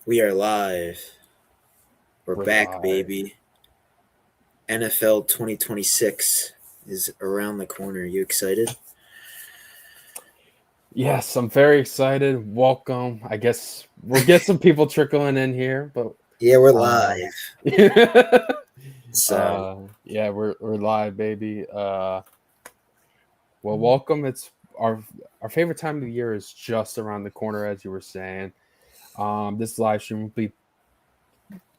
We are live. We're We're back, live. baby. NFL 2026 is around the corner. You excited? Yes, I'm very excited. Welcome. I guess we'll get some people trickling in here, but Yeah, we're uh, live. So, yeah, we're live, baby. Well, welcome. It's our favorite time of the year is just around the corner, as you were saying. This live stream will be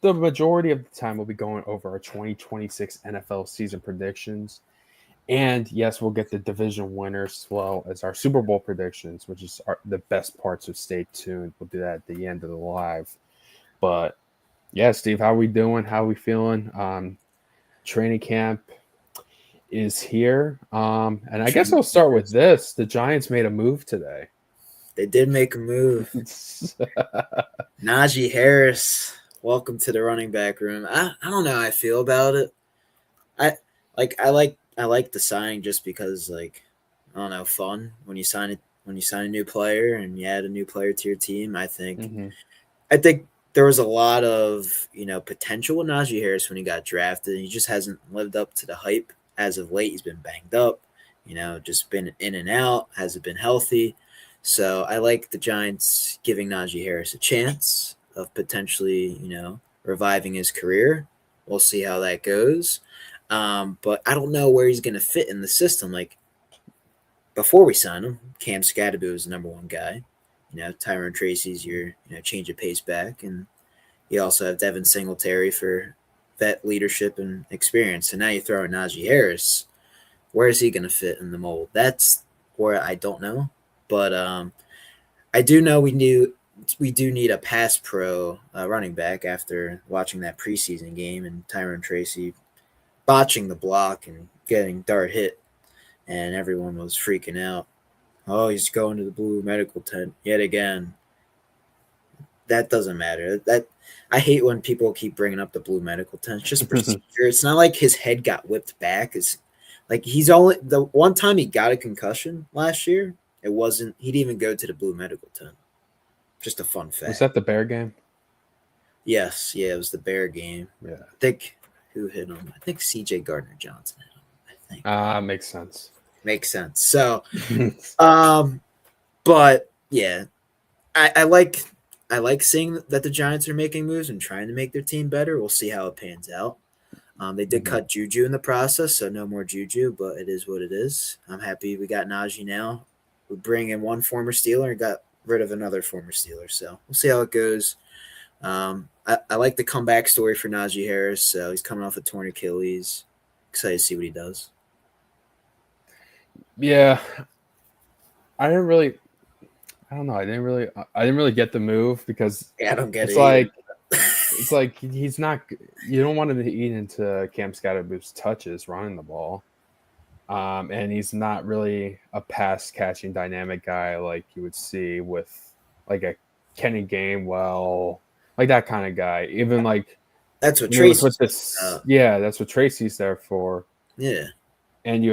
the majority of the time we'll be going over our 2026 NFL season predictions. And yes, we'll get the division winners as well as our Super Bowl predictions, which is the best part. So stay tuned. We'll do that at the end of the live. But yeah, Steve, how we doing? How we feeling? Training camp is here. And I guess training I'll start with this. The Giants made a move today. they did make a move. Najee Harris, welcome to the running back room. I don't know how I feel about it. I like the signing just because I don't know, fun when you sign a new player and you add a new player to your team. I think Mm-hmm. I think there was a lot of potential with Najee Harris when he got drafted. He just hasn't lived up to the hype as of late. He's been banged up, just been in and out. Hasn't been healthy. So I like the Giants giving Najee Harris a chance of potentially reviving his career. We'll see how that goes. But I don't know where he's going to fit in the system. Like before we signed him, Cam Scadaboo was the number one guy. Tyrone Tracy's your change of pace back, and you also have Devin Singletary for vet leadership and experience. So now you throw in Najee Harris. Where is he going to fit in the mold? That's where I don't know, but I do know we do need a pass pro running back after watching that preseason game and Tyrone Tracy botching the block and getting dart hit, and everyone was freaking out. Oh, he's going to the blue medical tent yet again. That doesn't matter. That I hate when people keep bringing up the blue medical tent. It's just procedure. It's not like his head got whipped back. It's like he's only the one time he got a concussion last year. It wasn't. He didn't even go to the blue medical tent. Just a fun Was fact. that the Bear game? Yes, yeah, it was the Bear game. Yeah. I think who hit him? I think C.J. Gardner Johnson hit him. I think Makes sense. makes sense. So, um, but yeah, I like seeing that the Giants are making moves and trying to make their team better. We'll see how it pans out. They did Mhm. cut Juju in the process, so no more Juju, but it is what it is. I'm happy we got Najee now. We bring in one former Steeler and got rid of another former Steeler, so we'll see how it goes. I like the comeback story for Najee Harris. So he's coming off a torn Achilles. Excited to see what he does. Yeah, I didn't really. I don't know. I didn't really get the move because Yeah, I don't get it's it either. like it's like he's not. You don't want him to eat into Cam Scatterboo's touches running the ball, and he's not really a pass catching dynamic guy like you would see with like a Kenny Gainwell, like that kind of guy. Even like That's what when it was with Tracy's. this, yeah, that's what Tracy's there for. Yeah, And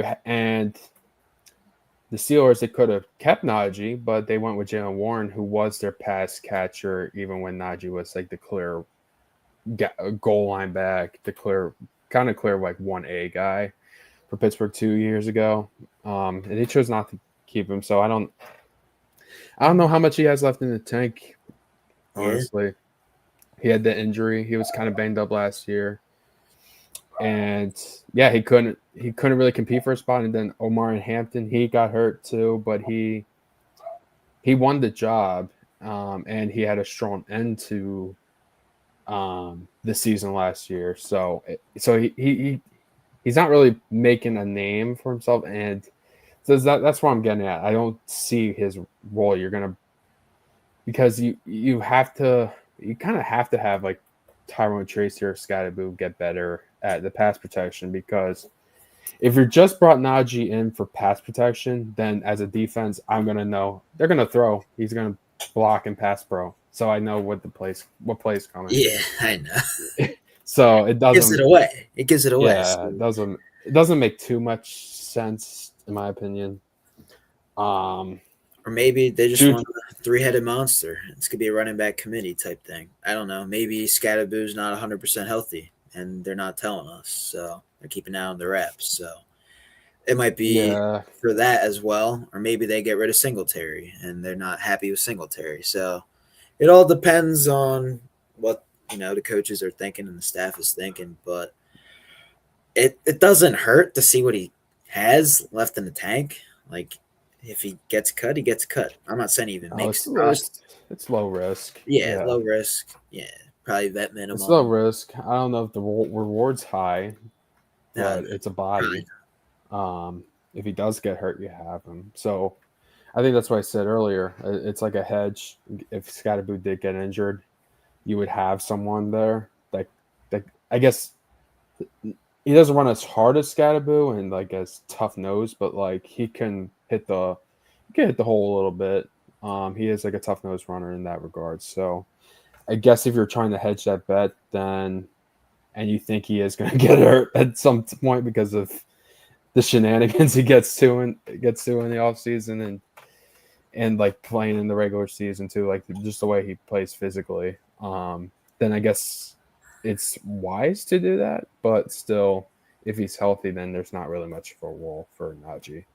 the Steelers, they could have kept Najee, but they went with Jalen Warren, who was their pass catcher, even when Najee was like the clear goal line back, the clear like 1A guy for Pittsburgh 2 years ago. And they chose not to keep him. So I don't know how much he has left in the tank, yeah. honestly. He had the injury. He was kind of banged up last year. And yeah, he couldn't really compete for a spot. And then Omar and Hampton, he got hurt too, but he won the job, and he had a strong end to the season last year. He's not really making a name for himself, and so that's what I'm getting at. I don't see his role. You're gonna because you kind of have to have like Tyrone Tracy or Scottaboo get better at the pass protection because if you're just brought Najee in for pass protection, then as a defense, I'm gonna know they're gonna throw. He's gonna block and pass pro, so I know what plays coming. Yeah, I know. So it Gives it doesn't, away. It gives it away. yeah, So, it doesn't make too much sense in my opinion. Um, Or maybe they just Dude, want a three-headed monster. This could be a running back committee type thing. I don't know. Maybe Scatterboo's not 100% healthy, and they're not telling us, so they're keeping that on the wraps. So it might be yeah, for that as well, or maybe they get rid of Singletary, and they're not happy with Singletary. So it all depends on what the coaches are thinking and the staff is thinking. But it doesn't hurt to see what he has left in the tank. Like if he gets cut, he gets cut. I'm not saying he even oh, makes the roster. it's low risk. Yeah, Yeah, low risk. Yeah, probably vet it's low minimum. risk. I don't know if the reward's high, No, but it's a probably body. If he does get hurt, you have him. So I think that's what I said earlier. It's like a hedge. If Scatterboo did get injured, you would have someone there that I guess he doesn't run as hard as Scatterboo and like as tough nose, but like he can hit the hole a little bit. He is like a tough nose runner in that regard. So I guess if you're trying to hedge that bet, then and you think he is going to get hurt at some point because of the shenanigans he gets to in the off season and like playing in the regular season too, like just the way he plays physically. Then I guess it's wise to do that, but still, if he's healthy, then there's not really much of a role for Najee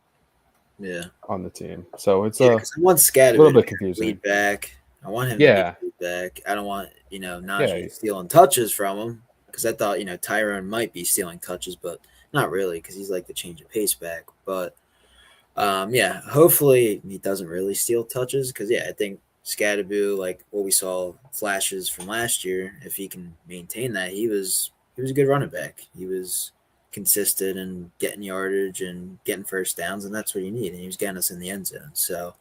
yeah. on the team. So it's Yeah, a because I want little Scatterby to bit be confusing. lead back. I want him to be Yeah, lead back. I don't want, yeah, Najee stealing touches from him because I thought, Tyrone might be stealing touches, but not really because he's like the change of pace back. But yeah, hopefully he doesn't really steal touches because, yeah, I think Scatterboo, like what we saw flashes from last year, if he can maintain that, he was a good running back. He was consistent and getting yardage and getting first downs, and that's what you need. And he was getting us in the end zone. So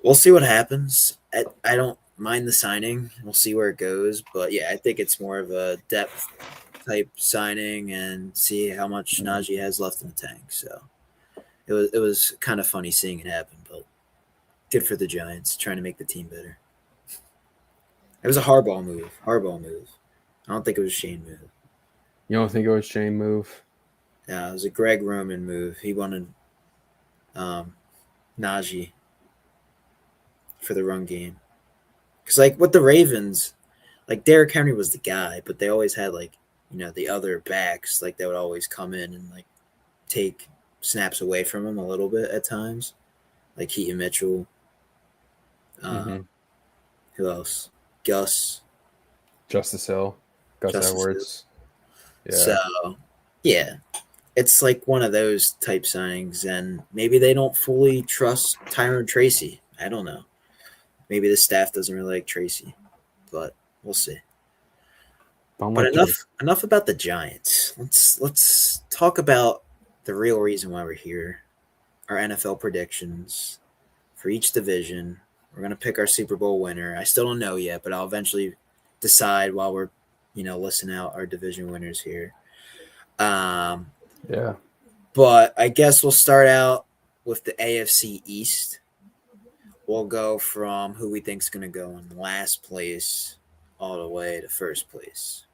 we'll see what happens. I don't mind the signing. We'll see where it goes. But yeah, I think it's more of a depth type signing and see how much mhm. Najee has left in the tank. So it was kind of funny seeing it happen, but good for the Giants trying to make the team better. It was a hardball move. Hardball move. I don't think it was a Shane move. You don't think it was Shane move? Yeah, it was a Greg Roman move. He wanted um, Najee for the run game. Because like with the Ravens, like Derrick Henry was the guy, but they always had like the other backs like they would always come in and like take snaps away from him a little bit at times, like Keaton Mitchell. Uh, Mm-hmm. who else? Gus, Justice Hill, Gus Justice Hill. Edwards. So Yeah, yeah, it's like one of those type signings, and maybe they don't fully trust Tyron Tracy. I don't know. Maybe the staff doesn't really like Tracy, but we'll see. don't But like Tracy. enough about the Giants. Let's talk about the real reason why we're here. Our NFL predictions for each division. We're gonna pick our Super Bowl winner. I still don't know yet, but I'll eventually decide while we're listing out our division winners here. Um, Yeah, but I guess we'll start out with the AFC East. We'll go from who we think is gonna go in last place all the way to first place.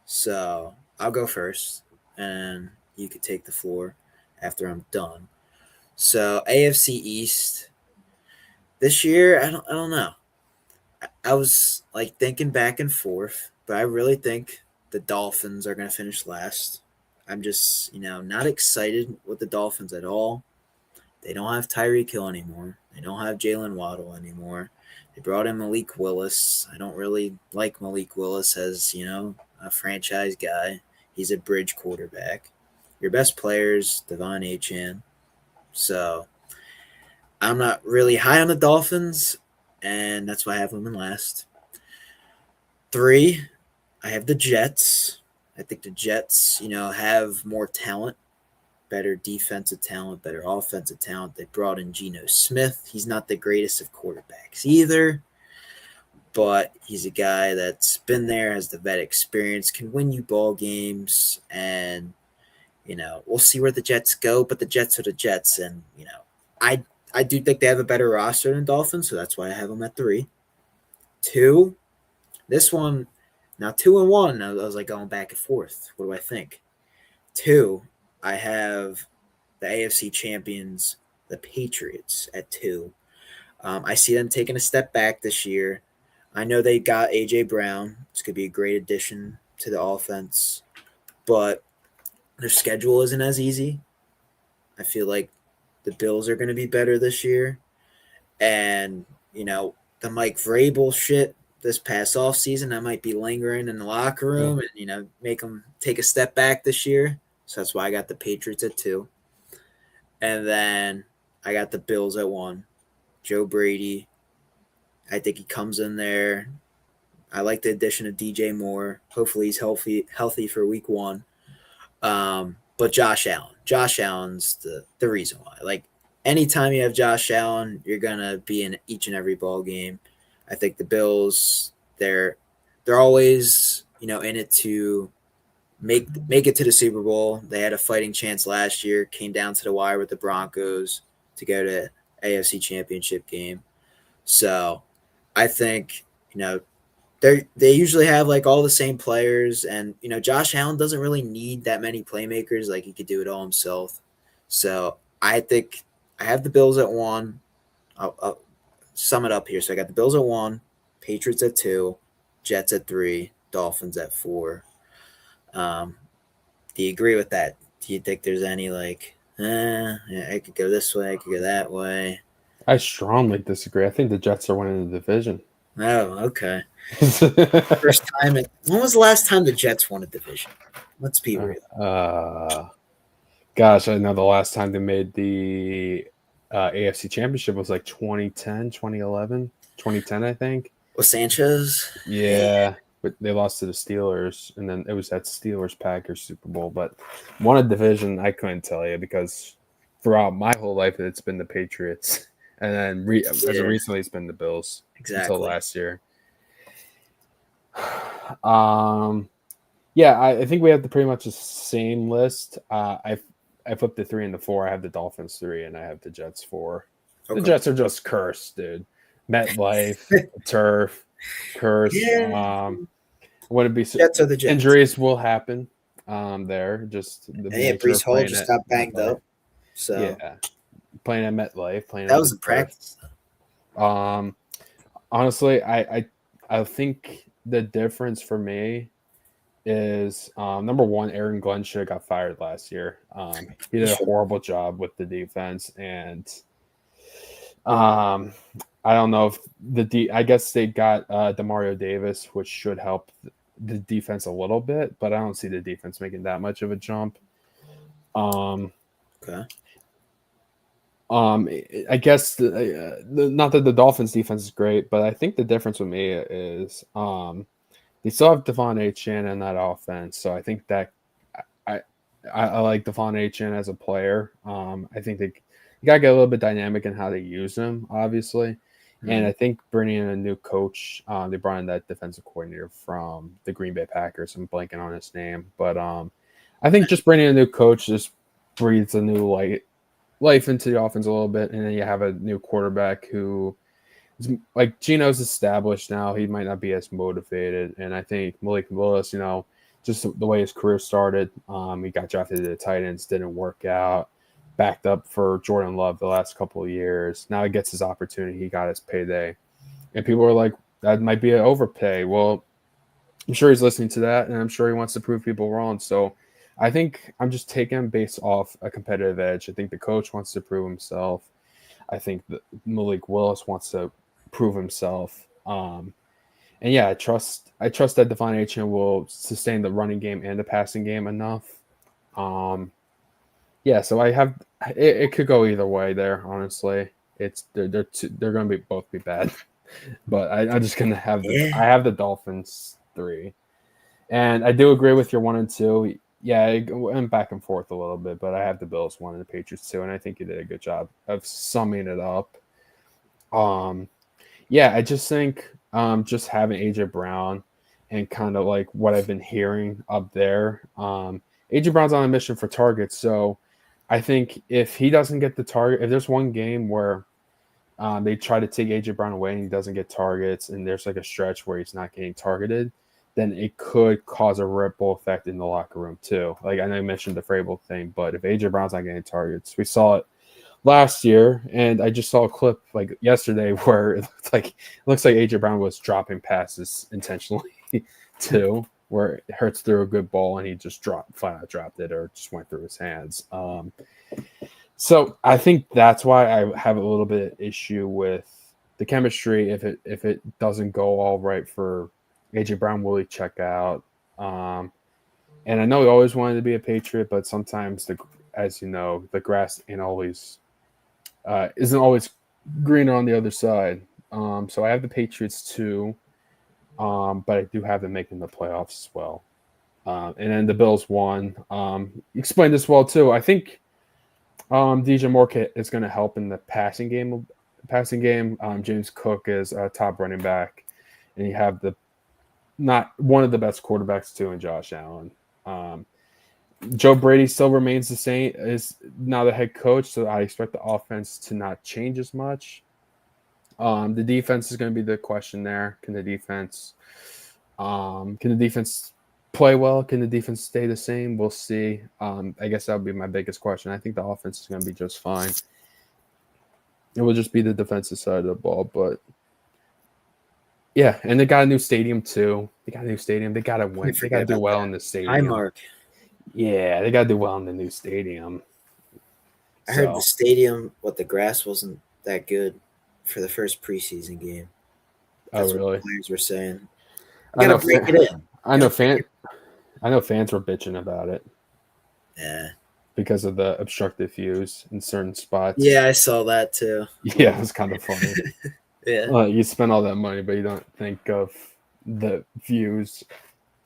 So I'll go first, and you could take the floor after I'm done. So AFC East this year, I don't know. I was like thinking back and forth, but I really think the Dolphins are going to finish last. I'm just not excited with the Dolphins at all. They don't have Tyreek Hill anymore. They don't have Jalen Waddle anymore. They brought in Malik Willis. I don't really like Malik Willis as, a franchise guy. He's a bridge quarterback. Your best players, Devon Achan. So I'm not really high on the Dolphins, and that's why I have them in last. 3, I have the Jets. I think the Jets, have more talent, better defensive talent, better offensive talent. They brought in Geno Smith. He's not the greatest of quarterbacks either, but he's a guy that's been there, has the vet experience, can win you ball games, and we'll see where the Jets go. But the Jets are the Jets, and I I do think they have a better roster than Dolphins, so that's why I have them at 3. 2, this one, now 2-1. I was like going back and forth. What do I think? 2, I have the AFC champions, the Patriots at 2. I see them taking a step back this year. I know they got AJ Brown. This could be a great addition to the offense, but their schedule isn't as easy. I feel like the Bills are going to be better this year, and the Mike Vrabel shit this past off season that might be lingering in the locker room, and make them take a step back this year. So that's why I got the Patriots at 2, and then I got the Bills at 1. Joe Brady. I think he comes in there. I like the addition of DJ Moore. Hopefully he's healthy for week 1. But Josh Allen. Josh Allen's the reason why. Like, anytime you have Josh Allen, you're gonna be in each and every ball game. I think the Bills, they're always, in it to make it to the Super Bowl. They had a fighting chance last year, came down to the wire with the Broncos to go to AFC Championship game. So I think, they usually have like all the same players, and Josh Allen doesn't really need that many playmakers. Like, he could do it all himself. So I think I have the Bills at 1. I'll sum it up here. So I got the Bills at 1, Patriots at 2, Jets at 3, Dolphins at 4. Do you agree with that? Do you think there's any I could go this way, I could go that way? I strongly disagree. I think the Jets are winning the division. Oh, okay. First time. When was the last time the Jets won a division? Let's be real. Gosh, I know the last time they made the AFC Championship was like 2010, 2011, 2010, I think. Was Sanchez? Yeah, but they lost to the Steelers, and then it was that Steelers-Packers Super Bowl. But won a division, I couldn't tell you, because throughout my whole life, it's been the Patriots. And then as of recently, it's been the Bills. Exactly. Until last year. Yeah, I think we have pretty much the same list. I flipped the 3 and the 4. I have the Dolphins 3, and I have the Jets 4. Okay. The Jets are just cursed, dude. MetLife, turf, curse. Yeah. Would be Jets are the Jets. Injuries will happen. There, just the Breece Hall just got banged up. So yeah, playing at MetLife, that was in practice. Honestly, I think the difference for me is number one, Aaron Glenn should have got fired last year. He did a horrible job with the defense, and I don't know if I guess they got Demario Davis, which should help the defense a little bit, but I don't see the defense making that much of a jump. Okay. I guess not that the Dolphins defense is great, but I think the difference with me is they still have Devon Achane in that offense, so I think that I like Devon Achane as a player. I think you gotta get a little bit dynamic in how they use him, obviously, and I think bringing in a new coach, they brought in that defensive coordinator from the Green Bay Packers. I'm blanking on his name, but I think just bringing in a new coach just breathes a new life into the offense a little bit, and then you have a new quarterback who is, like, Geno's established now. He might not be as motivated, and I think Malik Willis, just the way his career started, he got drafted to the Titans, didn't work out, backed up for Jordan Love the last couple of years. Now he gets his opportunity. He got his payday, and people are like, that might be an overpay. Well, I'm sure he's listening to that, and I'm sure he wants to prove people wrong. So I think I'm just taking him based off a competitive edge. I think the coach wants to prove himself. I think that Malik Willis wants to prove himself. And yeah, I trust that Devon Achane will sustain the running game and the passing game enough. Yeah, so I have it could go either way there. Honestly, they're going to both be bad, but I'm just going to have I have the Dolphins 3, and I do agree with your 1 and 2. Yeah, I went back and forth a little bit, but I have the Bills 1 and the Patriots 2, and I think you did a good job of summing it up. Yeah, I just think just having AJ Brown and kind of like what I've been hearing up there, AJ Brown's on a mission for targets, so I think if he doesn't get the target, if there's one game where they try to take AJ Brown away and he doesn't get targets, and there's like a stretch where he's not getting targeted, then it could cause a ripple effect in the locker room too. Like, I know you mentioned the Vrabel thing, but if AJ Brown's not getting targets, we saw it last year, and I just saw a clip like yesterday where it looks like AJ Brown was dropping passes intentionally too, where Hurts threw a good ball and he just flat out dropped it or just went through his hands. So I think that's why I have a little bit of issue with the chemistry. If it doesn't go all right for AJ Brown, will he check out? And I know he always wanted to be a Patriot, but sometimes as you know, the grass isn't always greener on the other side. So I have the Patriots too, but I do have them making the playoffs as well. And then the Bills won. You explained this well too. I think DJ Moore is going to help in the passing game. James Cook is a top running back, and you have not one of the best quarterbacks too in Josh Allen. Joe Brady still remains the same, is now the head coach, so I expect the offense to not change as much. The defense is going to be the question there. Can the defense play well? Can the defense stay the same? We'll see. I guess that would be my biggest question. I think the offense is going to be just fine. It will just be the defensive side of the ball, but yeah, and they got a new stadium too. They got to win. They got to do well in the stadium. Highmark. Yeah, they got to do well in the new stadium. I heard the stadium, the grass wasn't that good for the first preseason game. That's really? What players were saying. I know break it in. I know fans were bitching about it. Yeah. Because of the obstructive views in certain spots. Yeah, I saw that too. Yeah, it was kind of funny. Yeah. You spend all that money, but you don't think of the views.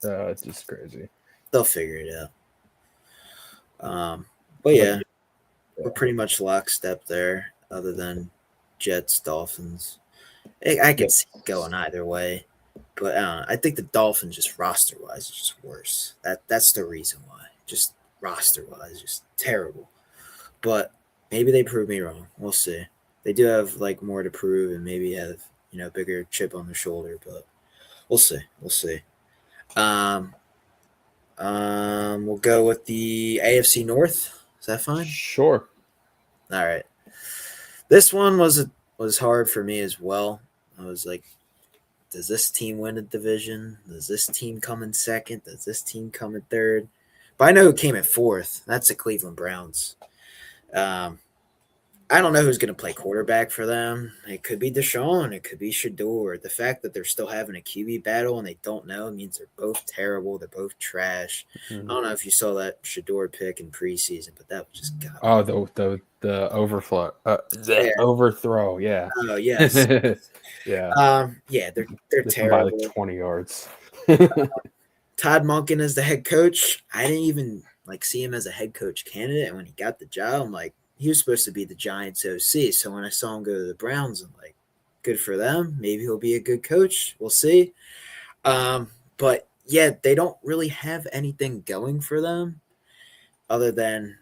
It's just crazy. They'll figure it out. But yeah, we're pretty much lockstep there, other than Jets, Dolphins. I could see it going either way, but I think the Dolphins, just roster wise, is just worse. That's the reason why. Just roster wise, just terrible. But maybe they prove me wrong. We'll see. They do have more to prove, and maybe have bigger chip on their shoulder. But we'll see. We'll see. We'll go with the AFC North. Is that fine? Sure. All right. This one was hard for me as well. I was like, does this team win a division? Does this team come in second? Does this team come in third? But I know who came in fourth. That's the Cleveland Browns. I don't know who's going to play quarterback for them. It could be Deshaun. It could be Shador. The fact that they're still having a QB battle and they don't know means they're both terrible. They're both trash. Mm-hmm. I don't know if you saw that Shador pick in preseason, but that was just god. Oh, the overflow, overthrow. Yeah. Oh yes. Yeah. Yeah, they're terrible. By 20 yards. Todd Monken is the head coach. I didn't even see him as a head coach candidate, and when he got the job, I'm like, he was supposed to be the Giants OC. So when I saw him go to the Browns, I'm like, good for them. Maybe he'll be a good coach. We'll see. But yeah, they don't really have anything going for them other than,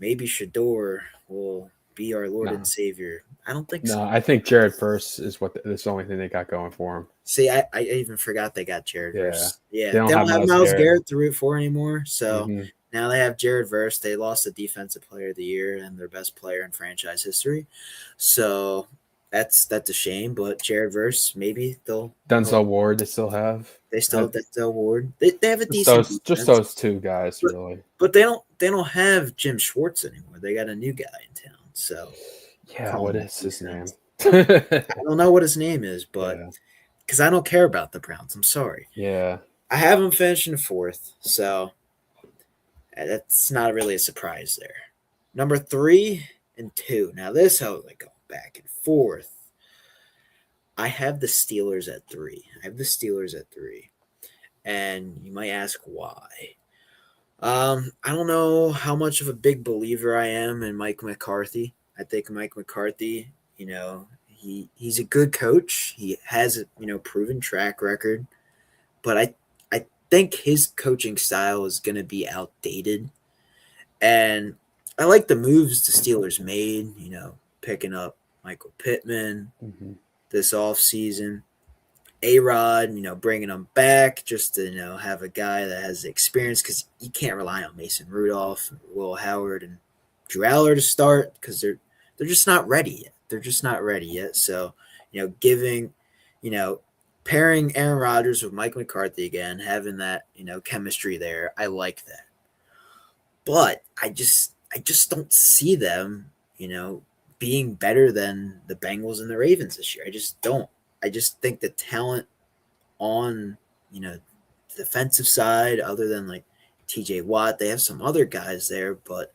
maybe Shador will be our Lord and Savior. I don't think so. No, I think Jared Verse is that's the only thing they got going for him. See, I even forgot they got Jared Verse. Yeah. They don't have Myles Garrett to root for anymore. So now they have Jared Verse. They lost the Defensive Player of the Year and their best player in franchise history. So that's a shame. But Jared Verse, maybe they'll Denzel Ward. They still have. They still have Denzel Ward. They have a decent defense. Just those two guys, really. But they don't have Jim Schwartz anymore. They got a new guy in town. So yeah, what is his name? I don't know what his name is, but because I don't care about the Browns. I'm sorry. Yeah, I have them finishing fourth, so that's not really a surprise there. Number 3 and 2. Now this I was going back and forth. I have the Steelers at 3. And you might ask why. I don't know how much of a big believer I am in Mike McCarthy. I think Mike McCarthy, he's a good coach. He has a proven track record, but I think his coaching style is going to be outdated. And I like the moves the Steelers made, picking up Michael Pittman this offseason. A-Rod, bringing him back just to, have a guy that has experience, because you can't rely on Mason Rudolph, Will Howard, and Drew Aller to start because they're just not ready yet. They're just not ready yet. So, giving, pairing Aaron Rodgers with Mike McCarthy again, having that, chemistry there, I like that. But I just don't see them, being better than the Bengals and the Ravens this year. I just don't. I just think the talent on, the defensive side, other than like TJ Watt, they have some other guys there, but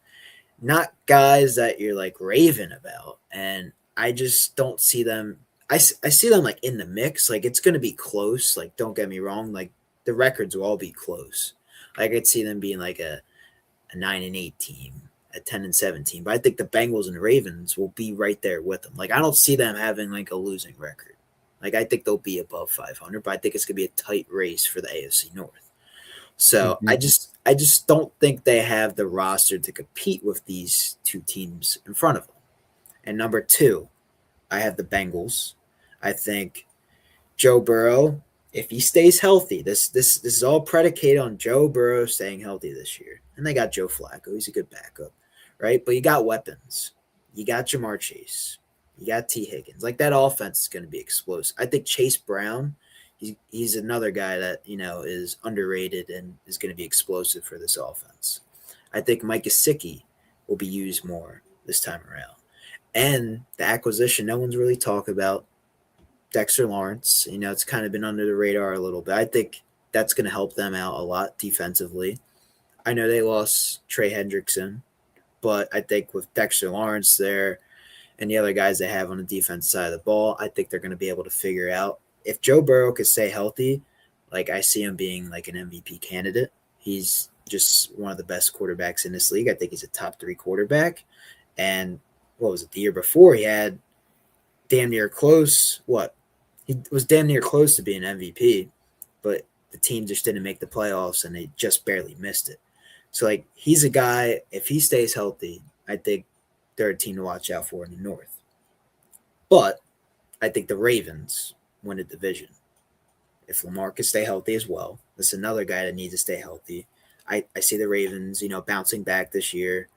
not guys that you're like raving about. And I just don't see them. I see them like in the mix. Like it's going to be close. Like, don't get me wrong. Like the records will all be close. Like I'd see them being like a 9-8 team, a 10-7 team. But I think the Bengals and the Ravens will be right there with them. Like I don't see them having like a losing record. Like I think they'll be above 500, but I think it's gonna be a tight race for the AFC North. So Mm-hmm. I just don't think they have the roster to compete with these two teams in front of them. And number two, I have the Bengals. I think Joe Burrow, if he stays healthy, this is all predicated on Joe Burrow staying healthy this year. And they got Joe Flacco. He's a good backup, right? But you got weapons. You got Jamar Chase. You got T. Higgins. Like that offense is going to be explosive. I think Chase Brown, he's another guy that, is underrated and is going to be explosive for this offense. I think Mike Gesicki will be used more this time around. And the acquisition no one's really talked about, Dexter Lawrence, it's kind of been under the radar a little bit. I think that's going to help them out a lot defensively. I know they lost Trey Hendrickson, but I think with Dexter Lawrence there and the other guys they have on the defense side of the ball, I think they're going to be able to figure out if Joe Burrow could stay healthy. Like I see him being like an MVP candidate. He's just one of the best quarterbacks in this league. I think he's a top 3 quarterback. And what was it? The year before he had damn near close. What? He was damn near close to being MVP, but the team just didn't make the playoffs and they just barely missed it. So like he's a guy, if he stays healthy, I think they're a team to watch out for in the North. But I think the Ravens win a division. If Lamar can stay healthy as well, that's another guy that needs to stay healthy. I see the Ravens, bouncing back this year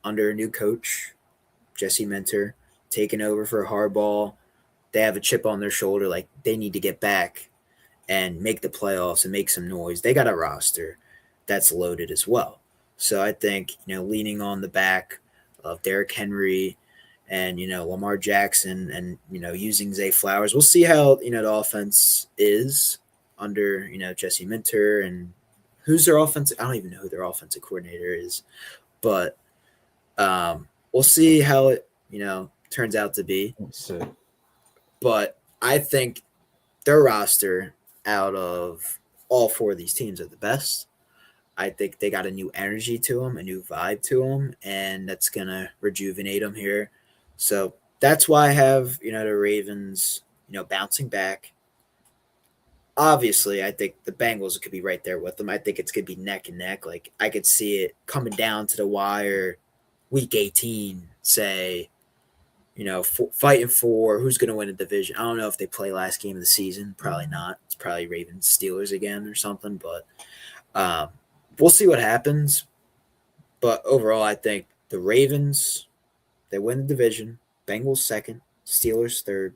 under a new coach, Jesse Minter, taking over for Harbaugh. They have a chip on their shoulder. Like they need to get back and make the playoffs and make some noise. They got a roster that's loaded as well. So I think, leaning on the back of Derrick Henry and, Lamar Jackson and, using Zay Flowers, we'll see how, the offense is under, Jesse Minter and who's their offensive. I don't even know who their offensive coordinator is, but we'll see how it, turns out to be. But I think their roster out of all 4 of these teams are the best. I think they got a new energy to them, a new vibe to them, and that's going to rejuvenate them here. So that's why I have, the Ravens, bouncing back. Obviously, I think the Bengals could be right there with them. I think it's going to be neck and neck. Like, I could see it coming down to the wire week 18, say, fighting for who's going to win a division. I don't know if they play last game of the season. Probably not. It's probably Ravens Steelers again or something. But we'll see what happens. But overall, I think the Ravens, they win the division. Bengals second, Steelers third,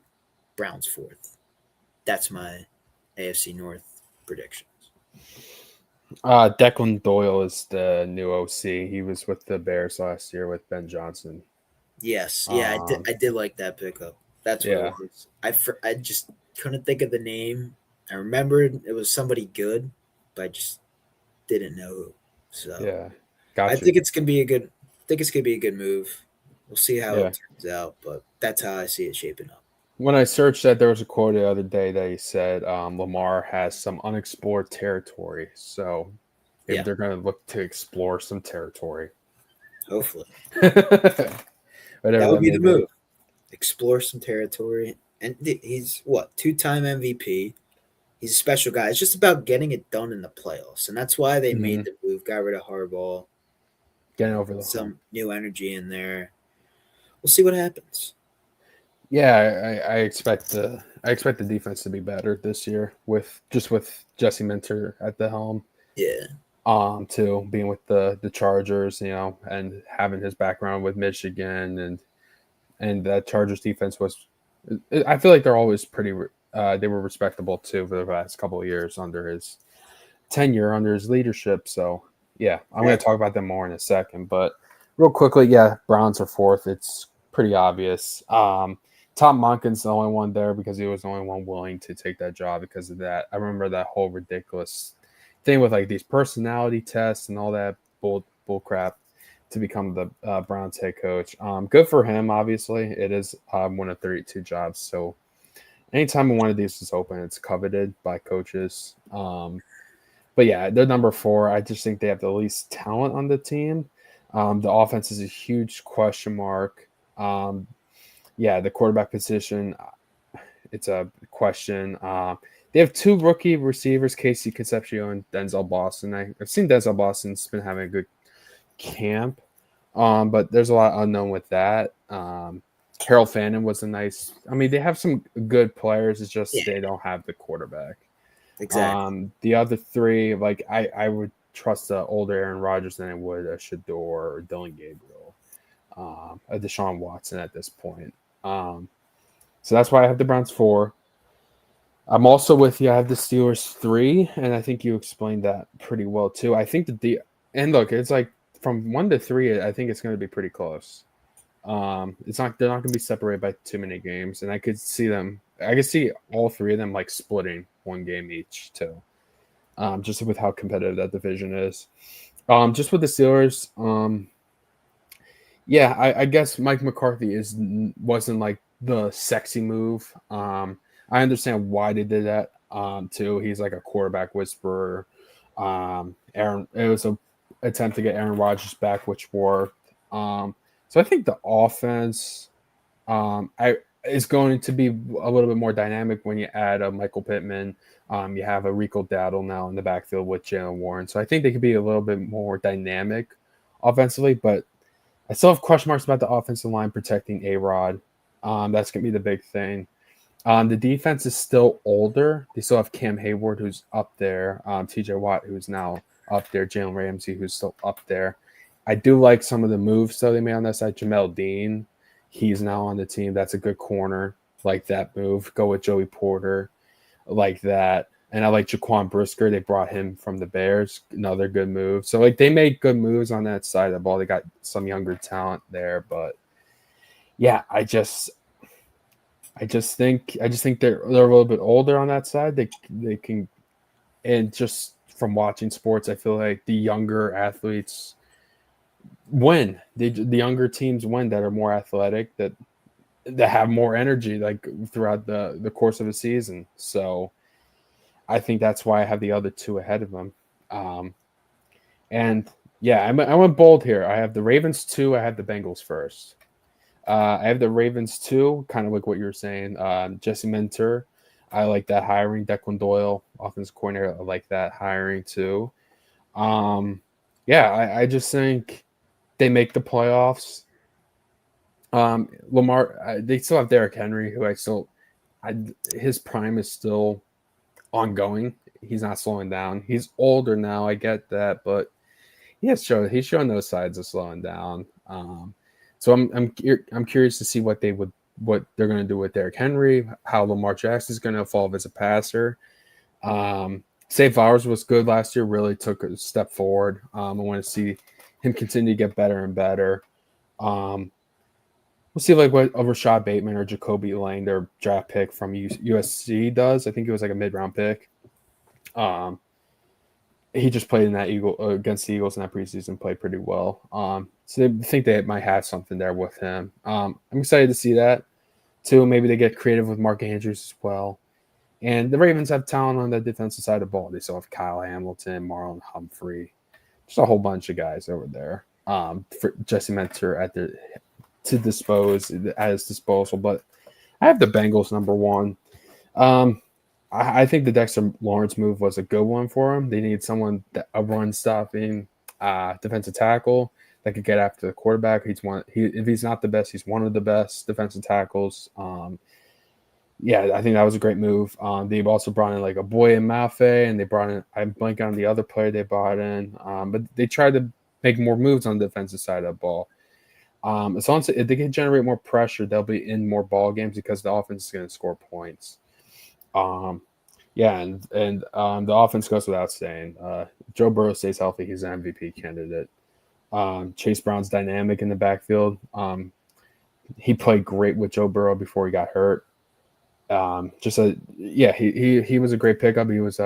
Browns fourth. That's my AFC North predictions. Declan Doyle is the new OC. He was with the Bears last year with Ben Johnson. Yes, yeah, I did like that pickup. That's what it was. I just couldn't think of the name. I remembered it was somebody good, but I just didn't know who. So yeah, gotcha. I think it's gonna be a good. I think it's gonna be a good move. We'll see how it turns out, but that's how I see it shaping up. When I searched that, there was a quote the other day that he said Lamar has some unexplored territory. So maybe they're going to look to explore some territory. Hopefully. That would be the move. Explore some territory. And he's, 2-time MVP. He's a special guy. It's just about getting it done in the playoffs. And that's why they made the move, got rid of Harbaugh. Getting over the some new energy in there. We'll see what happens. Yeah, I expect the defense to be better this year with Jesse Minter at the helm. Yeah. too, being with the Chargers, and having his background with Michigan, and that Chargers defense was, I feel like they're always pretty. They were respectable too for the past couple of years under his tenure, under his leadership. So yeah, I'm going to talk about them more in a second, but real quickly, yeah, Browns are fourth. It's pretty obvious. Tom Monken's the only one there because he was the only one willing to take that job because of that. I remember that whole ridiculous thing with like these personality tests and all that bull crap to become the Browns head coach. Good for him, obviously. It is one of 32 jobs. So anytime one of these is open, it's coveted by coaches. But yeah, they're number 4. I just think they have the least talent on the team. The offense is a huge question mark. Yeah, the quarterback position, it's a question. They have 2 rookie receivers, Casey Concepcion and Denzel Boston. I've seen Denzel Boston's been having a good camp, but there's a lot unknown with that. Carol Fannin was a nice. I mean, they have some good players. It's just they don't have the quarterback. Exactly. The other 3, like I would trust the older Aaron Rodgers than I would a Shador or Dylan Gabriel, a Deshaun Watson at this point. So that's why I have the Browns 4. I'm also with you. I have the Steelers 3, and I think you explained that pretty well too. I think and look, it's like from 1 to 3. I think it's going to be pretty close. It's not they're not going to be separated by too many games, and I could see all 3 of them like splitting 1 game each too. Just with how competitive that division is. Just with the Steelers, yeah, I guess Mike McCarthy wasn't like the sexy move. I understand why they did that too. He's like a quarterback whisperer. It was a attempt to get Aaron Rodgers back, which worked. So I think the offense is going to be a little bit more dynamic when you add a Michael Pittman. You have a Rico Dowdle now in the backfield with Jalen Warren. So I think they could be a little bit more dynamic offensively, but I still have question marks about the offensive line protecting A-Rod. That's going to be the big thing. The defense is still older. They still have Cam Hayward, who's up there. TJ Watt, who's now up there. Jalen Ramsey, who's still up there. I do like some of the moves, though, they made on that side. Jamel Dean, he's now on the team. That's a good corner. Like that move. Go with Joey Porter. Like that. And I like Jaquan Brisker. They brought him from the Bears. Another good move. So, like, they made good moves on that side of the ball. They got some younger talent there. But, yeah, I just think they're a little bit older on that side. They can, and just from watching sports, I feel like the younger athletes win. The younger teams win that are more athletic, that have more energy like throughout the course of a season. So I think that's why I have the other 2 ahead of them. And yeah, I went bold here. I have the Ravens 2. I have the Bengals first. I have the Ravens 2, kind of like what you were saying. Jesse Minter, I like that hiring. Declan Doyle, offensive coordinator, I like that hiring too. Yeah, I just think they make the playoffs. Lamar, they still have Derrick Henry, who his prime is still ongoing. He's not slowing down. He's older now, I get that, but he's showing those signs of slowing down. So I'm curious to see what they're going to do with Derrick Henry, how Lamar Jackson is going to evolve as a passer. Save Flowers was good last year, really took a step forward. I want to see him continue to get better and better. We'll see like what a Rashad Bateman or Jacoby Lane, their draft pick from USC, does. I think it was like a mid-round pick. He just played in that against the Eagles in that preseason, played pretty well. So they think they might have something there with him. I'm excited to see that too. Maybe they get creative with Mark Andrews as well. And the Ravens have talent on the defensive side of the ball. They still have Kyle Hamilton, Marlon Humphrey, just a whole bunch of guys over there. For Jesse Minter at his disposal. But I have the Bengals number 1. I think the Dexter Lawrence move was a good one for him. They need someone a run-stopping defensive tackle that could get after the quarterback. If he's not the best, he's one of the best defensive tackles. Yeah, I think that was a great move. They've also brought in like a boy and Mafe, and they brought in, I'm blanking on the other player they brought in, but they tried to make more moves on the defensive side of the ball. As long as if they can generate more pressure, they'll be in more ball games because the offense is going to score points. Um, yeah, and the offense goes without saying. Joe Burrow stays healthy; he's an MVP candidate. Chase Brown's dynamic in the backfield. He played great with Joe Burrow before he got hurt. He was a great pickup. He was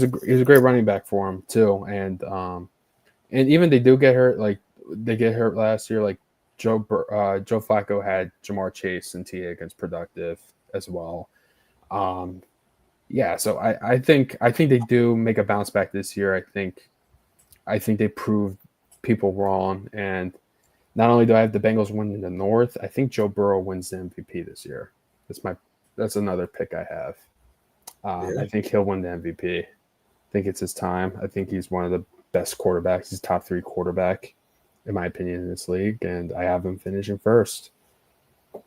a great running back for him too. And even they do get hurt, like they get hurt last year. Like Joe Flacco had Jamar Chase and T Higgins productive as well. Um, yeah, so I think they do make a bounce back this year. I think they proved people wrong, and not only do I have the Bengals winning the North, I think Joe Burrow wins the MVP this year. That's another pick I have. Yeah. I think he'll win the MVP. I think it's his time. I think he's one of the best quarterbacks. He's top 3 quarterback, in my opinion, in this league, and I have him finishing first.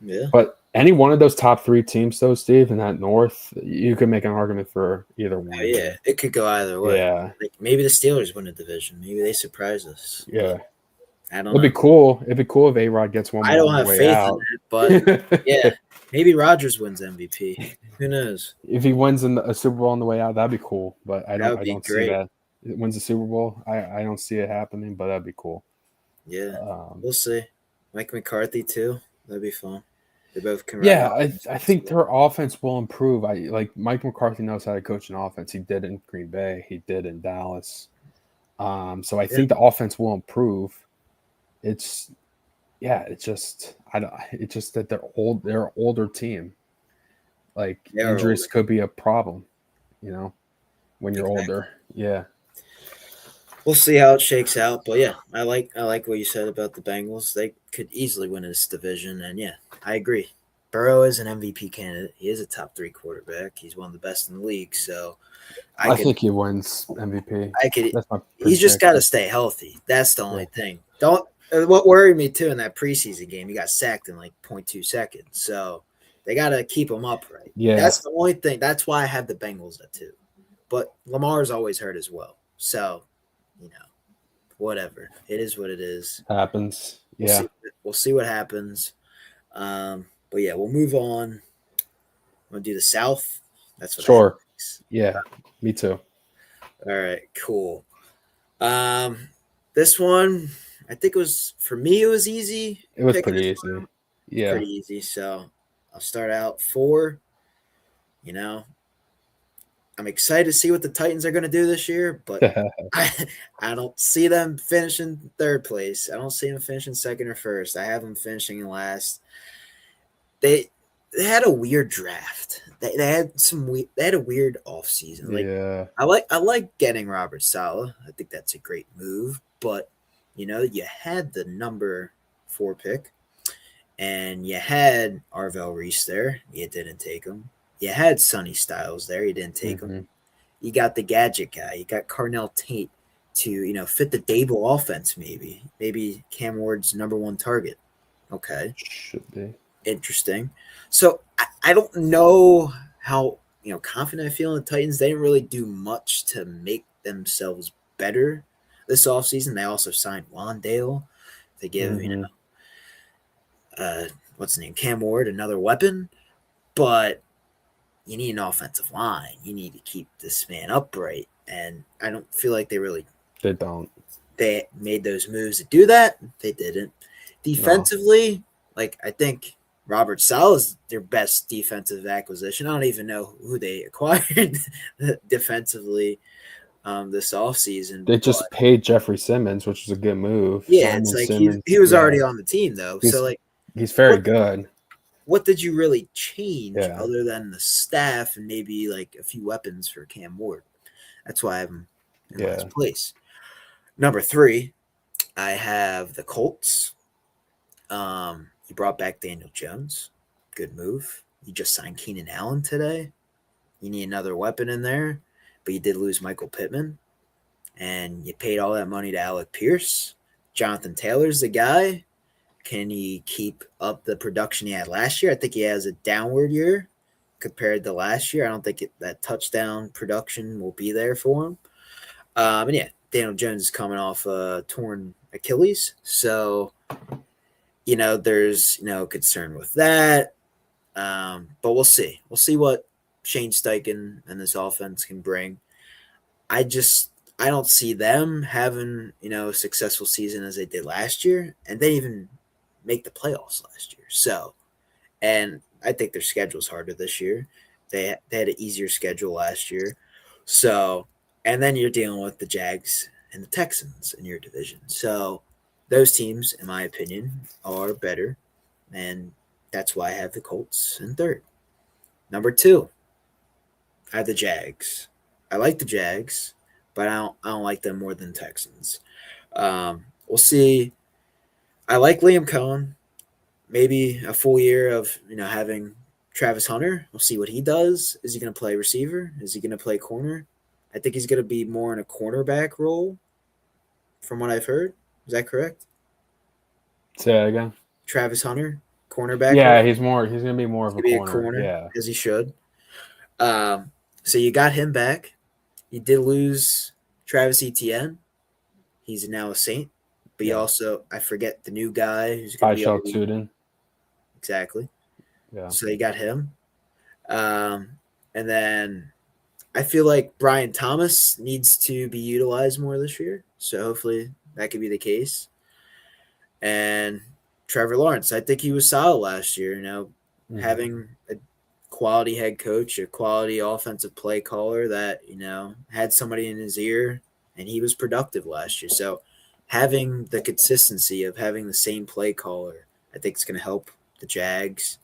Yeah. But any one of those top 3 teams, though, Steve, in that North, you could make an argument for either one. Oh, yeah, it could go either way. Yeah. Like maybe the Steelers win a division. Maybe they surprise us. Yeah. I don't It'd be know. cool. It'd be cool if A-Rod gets one I more don't on the have way faith in out. that, but yeah, maybe Rodgers wins MVP. Who knows? If he wins in a Super Bowl on the way out, that'd be cool. But That would I be don't see great. that. It wins the Super Bowl. I don't see it happening, but that'd be cool. Yeah, Um, we'll see. Mike McCarthy too. That'd be fun. They both can run yeah, offense. I think their offense will improve. I like Mike McCarthy knows how to coach an offense. He did in Green Bay. He did in Dallas. So I Yeah, think the offense will improve. It's it's just I don't. It's just that they're old. They're an older team. Like they're injuries older. could be a problem. You know, when you're Exactly. older. Yeah. We'll see how it shakes out, but yeah, I like what you said about the Bengals. They could easily win this division, and yeah, I agree. Burrow is an MVP candidate. He is a top 3 quarterback. He's one of the best in the league. So I I could, think he wins MVP. I could. That's my He's just got to prediction. stay healthy. That's the Yeah. only thing. Don't. What worried me too in that preseason game, he got sacked in like 0.2 seconds. So they got to keep him upright. Yeah. That's the only thing. That's why I have the Bengals at 2. But Lamar's always hurt as well. So you know, whatever. It is what it is. Happens. We'll Yeah. see. We'll see what happens. But yeah, we'll move on. We'll do the South. That's what I have Sure. next. Yeah. Me too. All right, cool. Um, this one, I think it was for me. It was easy It was picking pretty this easy. one. Yeah. Pretty easy. So I'll start out 4. You know, I'm excited to see what the Titans are going to do this year, but I, I don't see them finishing 3rd place. I don't see them finishing 2nd or 1st. I have them finishing in last. They they had a weird draft. They had they had a weird offseason. Like Yeah. I like getting Robert Saleh. I think that's a great move, but you had the number 4 pick and you had Arvell Reese there. You didn't take him. You had Sonny Styles there. You didn't take him. Hmm. You got the gadget guy. You got Carnell Tate to fit the Dable offense. Maybe Cam Ward's number 1 target. Okay, Should be. interesting. So I don't know how confident I feel in the Titans. They didn't really do much to make themselves better this offseason. They also signed Wandale to give Hmm. what's his name, Cam Ward, another weapon, but you need an offensive line. You need to keep this man upright, and I don't feel like They don't. they made those moves to do that. They didn't. No. Defensively, like I think Robert Saleh is their best defensive acquisition. I don't even know who they acquired defensively this offseason. They But just paid Jeffrey Simmons, which was a good move. yeah, it's Simon like he Simmons. he was Yeah. already on the team though. So He's like he's very what good. what did you really change Yeah. other than the staff and maybe like a few weapons for Cam Ward? That's why I have him in Yeah. last place. Number 3, I have the Colts. You brought back Daniel Jones. Good move. You just signed Keenan Allen today. You need another weapon in there, but you did lose Michael Pittman, and you paid all that money to Alec Pierce. Jonathan Taylor's the guy, Can he keep up the production he had last year? I think he has a downward year compared to last year. I don't think that touchdown production will be there for him. And yeah, Daniel Jones is coming off a torn Achilles. So, there's concern with that. But we'll see. We'll see what Shane Steichen and this offense can bring. I don't see them having, a successful season as they did last year. And they even make the playoffs last year. So, and I think their schedule's harder this year. They had an easier schedule last year. So, and then you're dealing with the Jags and the Texans in your division. So, those teams, in my opinion, are better. And that's why I have the Colts in third. Number 2, I have the Jags. I like the Jags, but I don't like them more than Texans. We'll see. I like Liam Cohen. Maybe a full year of having Travis Hunter. We'll see what he does. Is he going to play receiver? Is he going to play corner? I think he's going to be more in a cornerback role, from what I've heard. Is that correct? Say that again. Travis Hunter, cornerback. Yeah, role? He's going to be more of a corner. Yeah, as he should. So you got him back. You did lose Travis Etienne. He's now a Saint. But you also, I forget the new guy who's going to be Tudin. Exactly. Yeah. So you got him. And then I feel like Brian Thomas needs to be utilized more this year. So hopefully that could be the case. And Trevor Lawrence, I think he was solid last year, having a quality head coach, a quality offensive play caller that, had somebody in his ear, and he was productive last year. So having the consistency of having the same play caller, I think it's going to help the Jags,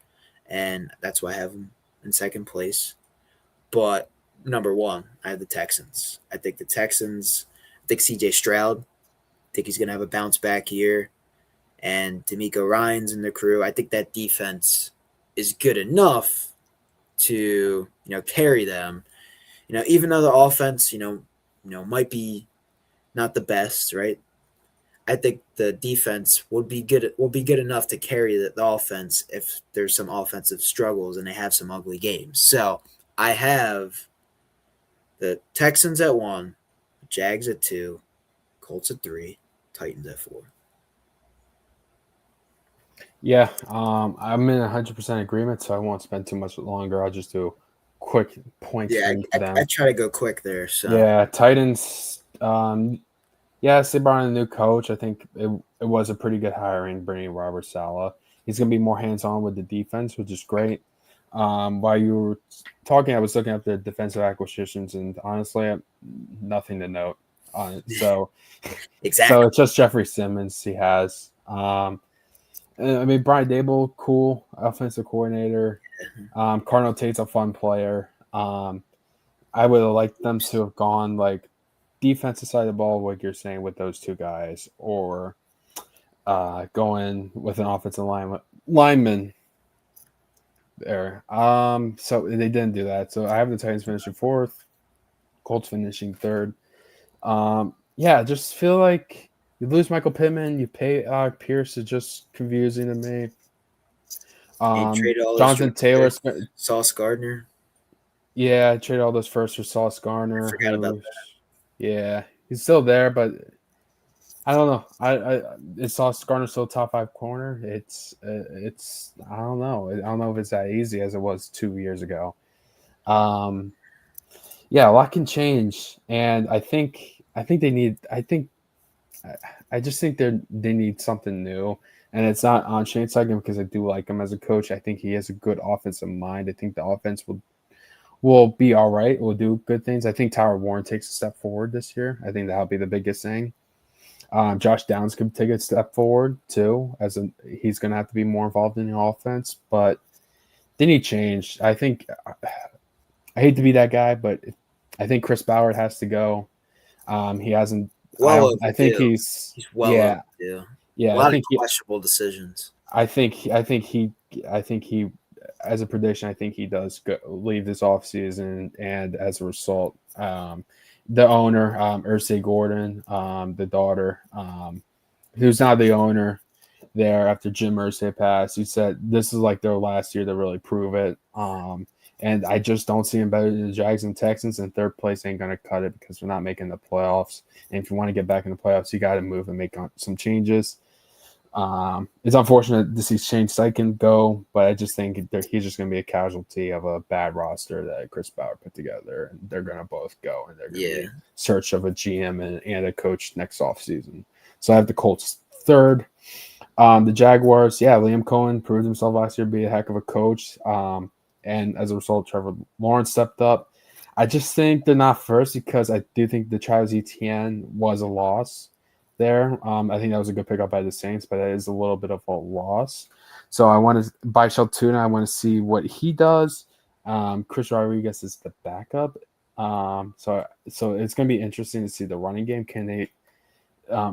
and that's why I have them in second place. But number 1, I have the Texans. I think CJ Stroud, I think he's going to have a bounce back year, and D'Amico Ryans and the crew. I think that defense is good enough to carry them. Even though the offense might be not the best, right? I think the defense will be good enough to carry the offense if there's some offensive struggles and they have some ugly games. So I have the Texans at 1, Jags at 2, Colts at 3, Titans at 4. Yeah, I'm in 100% agreement, so I won't spend too much longer. I'll just do quick points for them. I try to go quick there. So yeah, Titans. Yes, they brought in a new coach. I think it was a pretty good hiring, bringing Robert Saleh. He's going to be more hands-on with the defense, which is great. While you were talking, I was looking at the defensive acquisitions, and honestly, nothing to note on it. So, exactly. So it's just Jeffrey Simmons he has. Brian Dable, cool offensive coordinator. Cardinal Tate's a fun player. I would have liked them to have gone like defensive side of the ball, like you're saying, with those two guys, or going with an offensive lineman there. So they didn't do that. So I have the Titans finishing 4th, Colts finishing 3rd. Just feel like you lose Michael Pittman, you pay Pierce is just confusing to me. Jonathan Taylor, Sauce Gardner. Yeah, I traded all those firsts for Sauce Gardner. I forgot about that. Yeah, he's still there, but I don't know. Is Sauce Gardner still top 5 corner? It's I don't know. I don't know if it's that easy as it was 2 years ago. Yeah, a lot can change, and I just think they need something new, and it's not on Shane Steichen because I do like him as a coach. I think he has a good offensive mind. I think the offense will be all right. Will do good things. I think Tyler Warren takes a step forward this year. I think that'll be the biggest thing. Josh Downs could take a step forward too, he's going to have to be more involved in the offense, but they need change. I think I hate to be that guy, but I think Chris Ballard has to go. He hasn't. Well, I think he's well. Yeah. A lot of questionable decisions. I think he. As a prediction, I think he does leave this offseason, and as a result, the owner, Ursay Gordon, the daughter, who's now the owner, there after Jim Irsay passed. He said this is like their last year to really prove it. And I just don't see them better than the Jags and Texans, and third place ain't going to cut it because we're not making the playoffs. And if you want to get back in the playoffs, you got to move and make some changes. It's unfortunate to see Shane Steichen go, but I just think he's just going to be a casualty of a bad roster that Chris Bauer put together, and they're going to both go, and they're going to be in search of a GM and a coach next offseason. So I have the Colts third. The Jaguars, Liam Cohen proved himself last year to be a heck of a coach. And as a result, Trevor Lawrence stepped up. I just think they're not first because I do think the Travis Etienne was a loss there. I think that was a good pickup by the Saints, but that is a little bit of a loss. So I want to buy Sheltuna. I want to see what he does. Chris Rodriguez is the backup. So it's going to be interesting to see the running game. Can they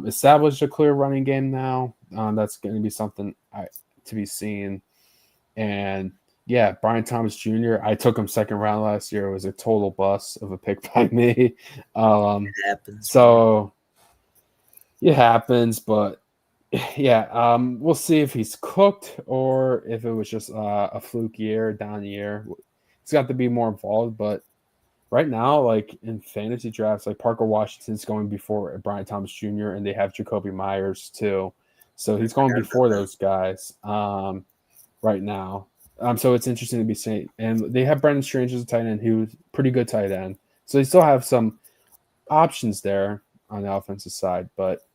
establish a clear running game now? That's going to be something to be seen. And Brian Thomas Jr., I took him second round last year. It was a total bust of a pick by me. It happens. So it happens, but we'll see if he's cooked or if it was just a fluke year, down year. He's got to be more involved, but right now, like in fantasy drafts, like Parker Washington's going before Brian Thomas Jr., and they have Jacoby Myers too. So he's going before those guys right now. So it's interesting to be saying. And they have Brendan Strange as a tight end, who's pretty good tight end. So they still have some options there on the offensive side. But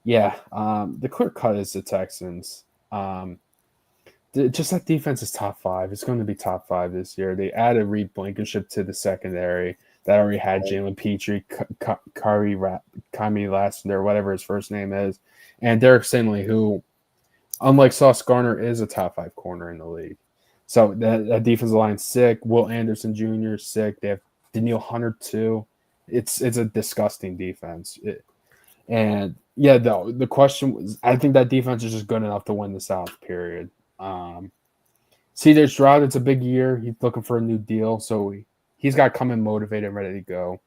the clear cut is the Texans. Just that defense is top 5. It's going to be top 5 this year. They added Reed Blankenship to the secondary that already had Jalen Petrie, Kami Lassiter, whatever his first name is, and Derek Stingley, who, unlike Sauce Gardner, is a top 5 corner in the league. So that defensive line's sick. Will Anderson Jr. is sick. They have Danielle Hunter too. It's a disgusting defense. The question was, I think that defense is just good enough to win the South, period. CJ Stroud, it's a big year. He's looking for a new deal, so he's got to come in motivated and ready to go.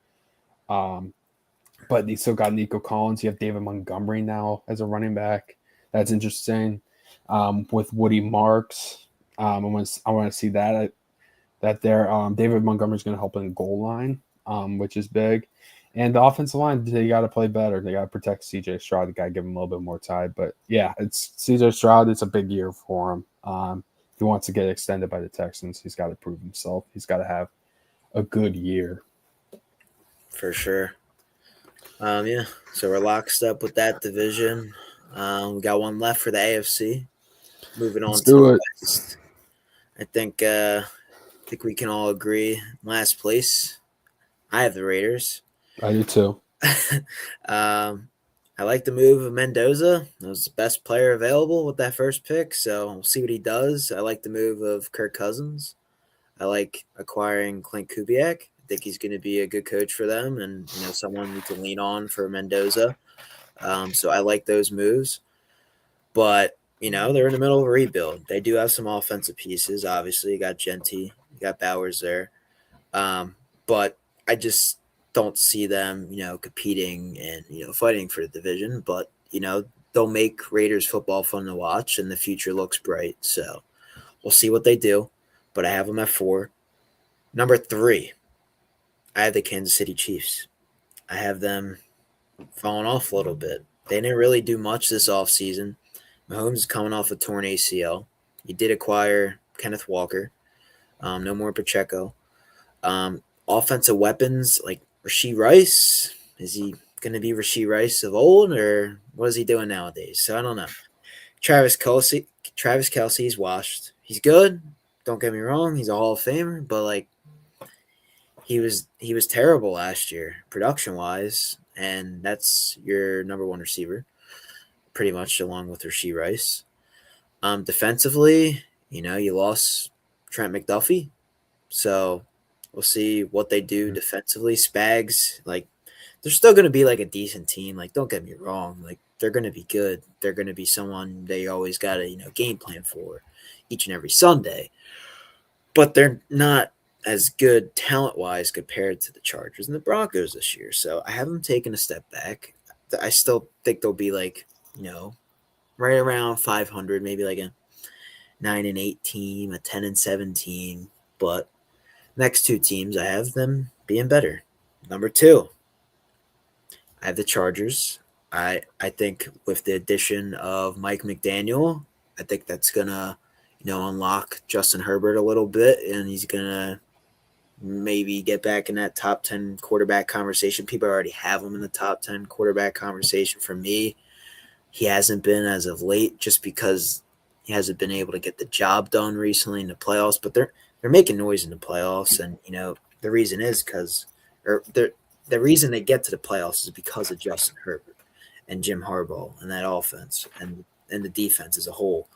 But he still got Nico Collins. You have David Montgomery now as a running back. That's interesting. With Woody Marks, I want to see that there. David Montgomery is going to help in the goal line, which is big. And the offensive line, they got to play better. They got to protect C.J. Stroud. They got to give him a little bit more time. But it's C.J. Stroud. It's a big year for him. If he wants to get extended by the Texans, he's got to prove himself. He's got to have a good year. For sure. So we're locked up with that division. We got one left for the AFC. Moving on to the West. I think we can all agree. Last place, I have the Raiders. I do too. I like the move of Mendoza. He was the best player available with that first pick, so we'll see what he does. I like the move of Kirk Cousins. I like acquiring Clint Kubiak. I think he's going to be a good coach for them and someone we can lean on for Mendoza. So I like those moves. But they're in the middle of a rebuild. They do have some offensive pieces. Obviously, you got Genty, you got Bowers there. But I just don't see them, competing and, fighting for the division. But, they'll make Raiders football fun to watch, and the future looks bright. So we'll see what they do. But I have them at 4. Number 3, I have the Kansas City Chiefs. I have them falling off a little bit. They didn't really do much this offseason. Mahomes is coming off a torn ACL. He did acquire Kenneth Walker. No more Pacheco. Offensive weapons like Rashee Rice. Is he going to be Rashee Rice of old, or what is he doing nowadays? So I don't know. Travis Kelce is washed. He's good. Don't get me wrong. He's a Hall of Famer, but he was terrible last year, production-wise, and that's your number 1 receiver, pretty much, along with Rashee Rice. Defensively, you lost Trent McDuffie, so we'll see what they do defensively. Spags, they're still going to be a decent team. Don't get me wrong. They're going to be good. They're going to be someone they always got to, game plan for each and every Sunday. But they're not as good talent-wise compared to the Chargers and the Broncos this year. So I have them taking a step back. I still think they'll be right around 500, maybe like a 9-8 team, a 10-7 team. But next two teams, I have them being better. Number two, I have the Chargers. I think with the addition of Mike McDaniel, I think that's gonna, unlock Justin Herbert a little bit, and he's gonna maybe get back in that top 10 quarterback conversation. People already have him in the top 10 quarterback conversation. For me, he hasn't been as of late, just because he hasn't been able to get the job done recently in the playoffs. But they're making noise in the playoffs, and the reason is because, or the reason they get to the playoffs is because of Justin Herbert and Jim Harbaugh and that offense and the defense as a whole.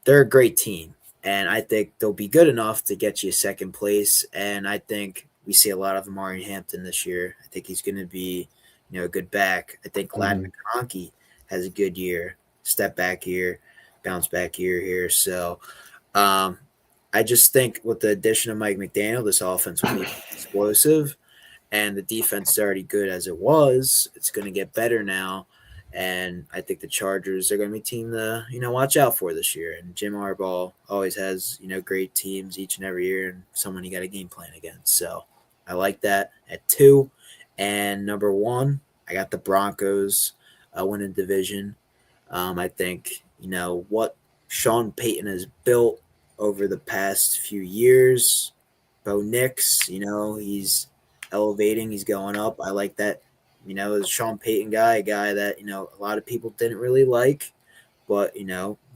They're a great team, and I think they'll be good enough to get you second place. And I think we see a lot of Amari Hampton this year. I think he's going to be, a good back. I think Latin McConkey has a good year, step back year, bounce back year here. So I just think with the addition of Mike McDaniel, this offense will be explosive, and the defense is already good as it was. It's going to get better now. And I think the Chargers are going to be a team to, watch out for this year. And Jim Harbaugh always has, great teams each and every year, and someone you got a game plan against. So I like that at 2. And number 1, I got the Broncos winning division. I think, what Sean Payton has built over the past few years. Bo Nix, he's elevating, he's going up. I like that. As a Sean Payton guy, a guy that, a lot of people didn't really like, but,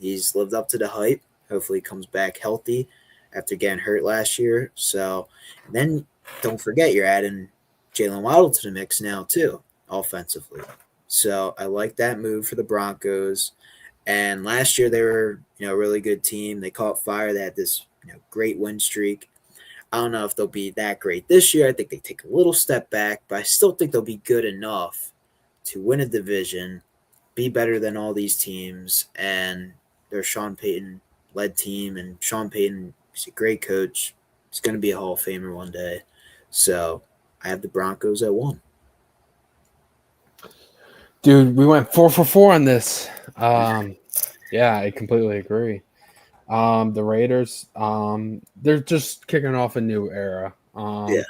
he's lived up to the hype. Hopefully he comes back healthy after getting hurt last year. So then don't forget you're adding Jalen Waddle to the mix now too, offensively. So I like that move for the Broncos. And last year they were, a really good team. They caught fire. They had this, great win streak. I don't know if they'll be that great this year. I think they take a little step back, but I still think they'll be good enough to win a division, be better than all these teams, and they're Sean Payton led team, and Sean Payton is a great coach. He's going to be a Hall of Famer one day. So I have the Broncos at 1. Dude, we went 4 for 4 on this. Yeah, I completely agree. The Raiders, they're just kicking off a new era. Yeah.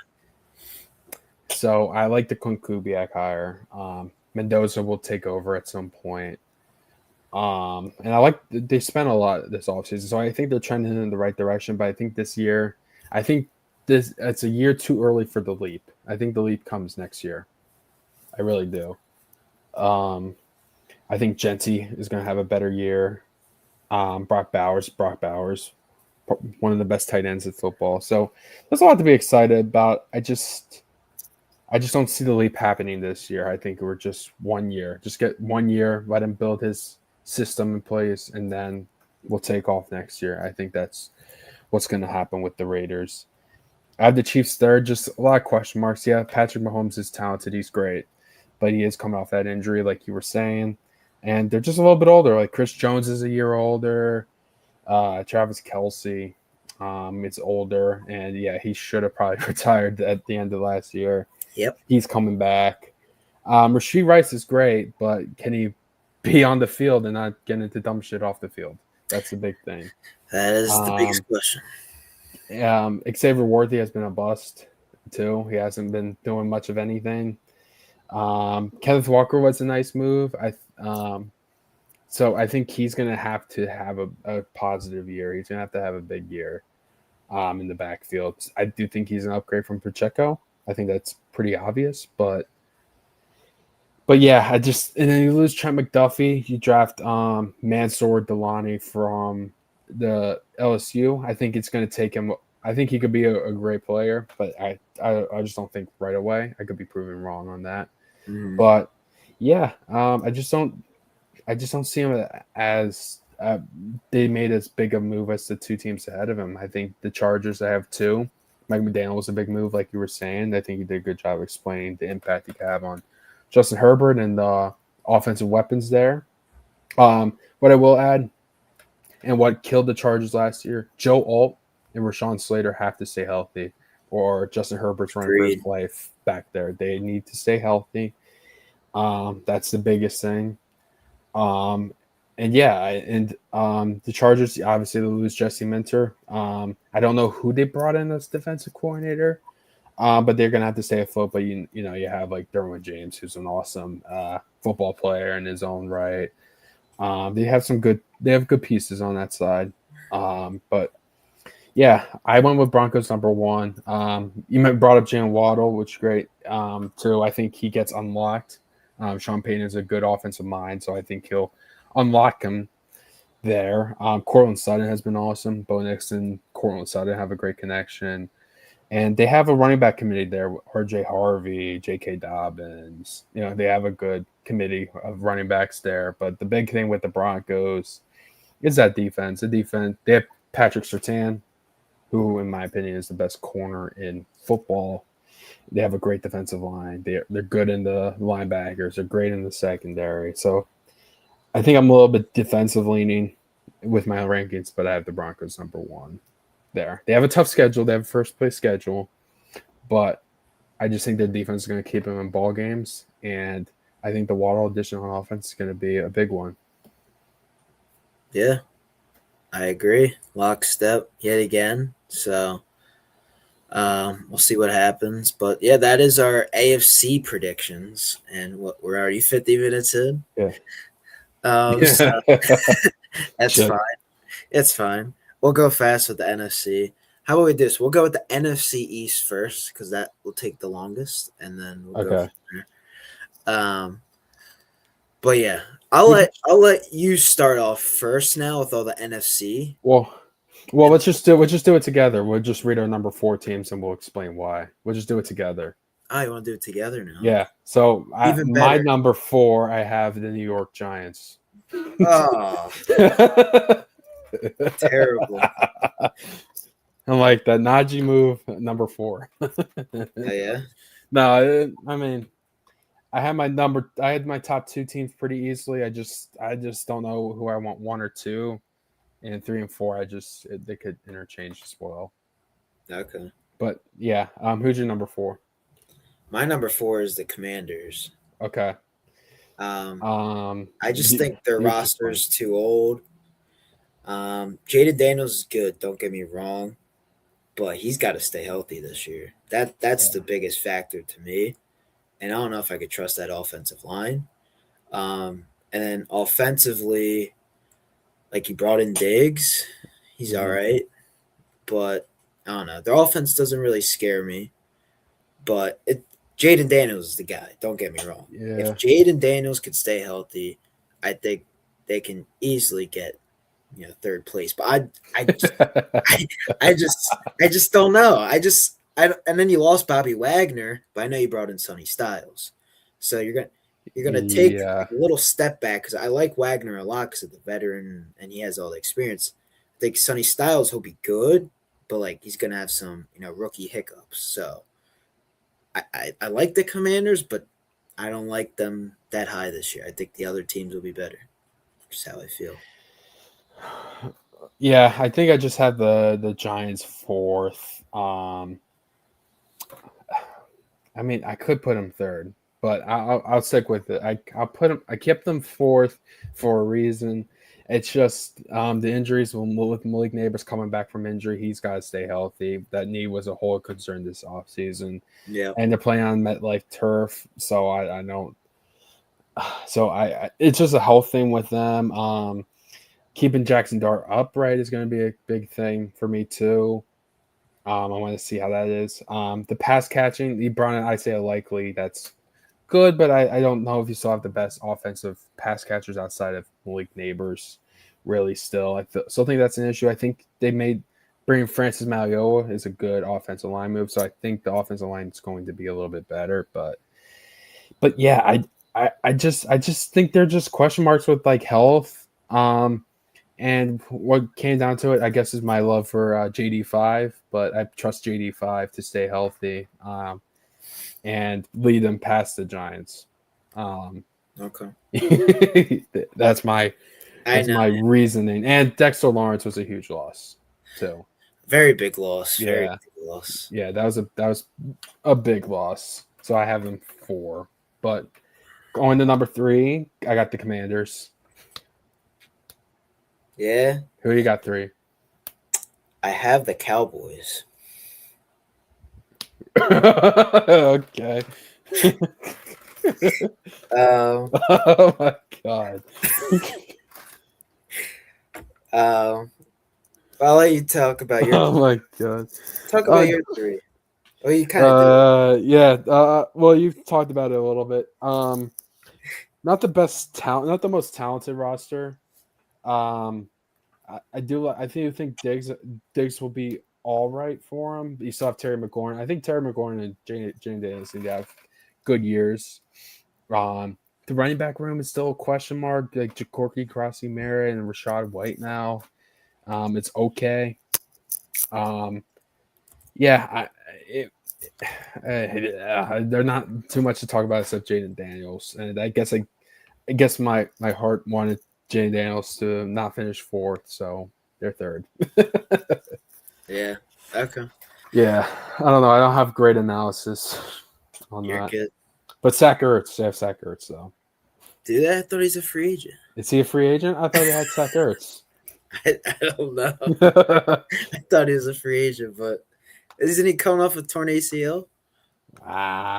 So I like the Kubiak hire. Mendoza will take over at some point. And I like they spent a lot this offseason, so I think they're trending in the right direction. But I think this year, it's a year too early for the leap. I think the leap comes next year. I really do. I think Genty is going to have a better year. Brock Bowers, one of the best tight ends in football. So there's a lot to be excited about. I just don't see the leap happening this year. I think we're just 1 year. Just get 1 year, let him build his system in place, and then we'll take off next year. I think that's what's going to happen with the Raiders. I have the Chiefs third. Just a lot of question marks. Yeah, Patrick Mahomes is talented. He's great. But he is coming off that injury, like you were saying. And they're just a little bit older. Like Chris Jones is a year older. Travis Kelce is older. And, yeah, he should have probably retired at the end of last year. Yep. He's coming back. Rashee Rice is great, but can he be on the field and not get into dumb shit off the field? That's the big thing. That is the biggest question. Xavier Worthy has been a bust, too. He hasn't been doing much of anything. Kenneth Walker was a nice move. So I think he's going to have a positive year. He's going to have a big year in the backfield. I do think he's an upgrade from Pacheco. I think that's pretty obvious, but yeah, and then you lose Trent McDuffie. You draft Mansour Delani from the LSU. I think it's going to take him. I think he could be a great player, but I just don't think right away. I could be proven wrong on that. Mm-hmm. But yeah, I just don't see him as they made as big a move as the two teams ahead of him. I think the Chargers, I have 2. Mike McDaniel was a big move, like you were saying. I think he did a good job explaining the impact he could have on Justin Herbert and the offensive weapons there. What I will add, and what killed the Chargers last year, Joe Alt and Rashawn Slater have to stay healthy, or Justin Herbert's running for his life back there. They need to stay healthy. That's the biggest thing. the Chargers obviously they lose Jesse Minter. I don't know who they brought in as defensive coordinator, but they're gonna have to stay afloat. But you have like Derwin James, who's an awesome football player in his own right. They have good pieces on that side. But yeah, I went with Broncos number one. You brought up Jalen Waddle, which is great too. I think he gets unlocked. Sean Payton is a good offensive mind, so I think he'll unlock him there. Cortland Sutton has been awesome. Bo Nixon, Cortland Sutton have a great connection. And they have a running back committee there, RJ Harvey, J.K. Dobbins. They have a good committee of running backs there. But the big thing with the Broncos is that defense. They have Patrick Surtain, who, in my opinion, is the best corner in football. They have a great defensive line. They're good in the linebackers. They're great in the secondary. So I think I'm a little bit defensive leaning with my rankings, but I have the Broncos number one there. They have a tough schedule. They have a first place schedule, but I just think their defense is going to keep them in ball games, and I think the Waddle addition on offense is going to be a big one. Yeah, I agree. Lockstep yet again. So we'll see what happens. But yeah, that is our AFC predictions, and we're already 50 minutes in. Yeah. So that's fine. It's fine. We'll go fast with the NFC. How about we do this? We'll go with the NFC East first because that will take the longest, and then we'll go from there. But yeah, I'll let you start off first now with all the NFC. Well, let's just do it together. We'll just read our number 4 teams and we'll explain why. We'll just do it together. Oh, you want to do it together now? Yeah. So my number 4, I have the New York Giants. Oh. Terrible. I'm like that Najee move, number 4. Yeah. No, I mean, I had my top 2 teams pretty easily. I just don't know who I want 1 or 2, and 3 and 4. They could interchange as well. Okay. But yeah, who's your number 4? My number 4 is the Commanders. Okay. I just think their roster is too old. Jaden Daniels is good, don't get me wrong, but he's got to stay healthy this year. That's the biggest factor to me, and I don't know if I could trust that offensive line. And then offensively, like, he brought in Diggs, he's all right, but I don't know. Their offense doesn't really scare me, but Jaden Daniels is the guy. Don't get me wrong. Yeah. If Jaden Daniels could stay healthy, I think they can easily get third place. But I just don't know. And then you lost Bobby Wagner, but I know you brought in Sonny Styles, so you're gonna take a little step back because I like Wagner a lot because of the veteran and he has all the experience. I think Sonny Styles will be good, but like he's gonna have some rookie hiccups. So I like the Commanders, but I don't like them that high this year. I think the other teams will be better. Just how I feel. Yeah, I think I just have the Giants 4th. I mean, I could put them 3rd, but I'll stick with it. I'll put them. I kept them 4th for a reason. It's just the injuries with Malik Neighbors coming back from injury. He's got to stay healthy. That knee was a whole concern this offseason. Yeah, and they're playing on MetLife turf, so I don't. So it's just a health thing with them. Keeping Jackson Dart upright is going to be a big thing for me too. I want to see how that is. The pass catching, you brought in Isaiah Likely. That's good, but I don't know if you still have the best offensive pass catchers outside of Malik Neighbors. Really, still, I still think that's an issue. I think bringing Francis Malioa is a good offensive line move, so I think the offensive line is going to be a little bit better. But yeah, I just think they're just question marks with like health. And what came down to it, I guess, is my love for JD5, but I trust JD5 to stay healthy and lead them past the Giants. Okay. That's my reasoning. And Dexter Lawrence was a huge loss, too. Very big loss. Yeah. Very big loss. Yeah, that was a big loss. So I have them 4. But going to number 3, I got the Commanders. Yeah, Who you got 3? I have the Cowboys. Okay. Um, Oh my god. um, I'll let you talk about your Oh my god. talk about Uh, your 3. Well, you kind of did. yeah. Well, you've talked about it a little bit. Not the best talent, not the most talented roster. Um, I do. I think Diggs will be all right for him. You still have Terry McLaurin. I think Terry McLaurin and Jane Davis need to have good years. The running back room is still a question mark. Like Jacorky Crossy Merritt and Rashad White now. It's okay. Yeah, they're not too much to talk about except Jaden Daniels, and I guess my heart wanted Jaden Daniels to not finish 4th, so they're 3rd. Yeah. Okay. Yeah, I don't know. I don't have great analysis on You're that, good. but Zach Ertz, they have Zach Ertz though. Dude, I thought he's a free agent. Is he a free agent? I thought they had Zach Ertz. I don't know. I thought he was a free agent, but isn't he coming off a torn ACL?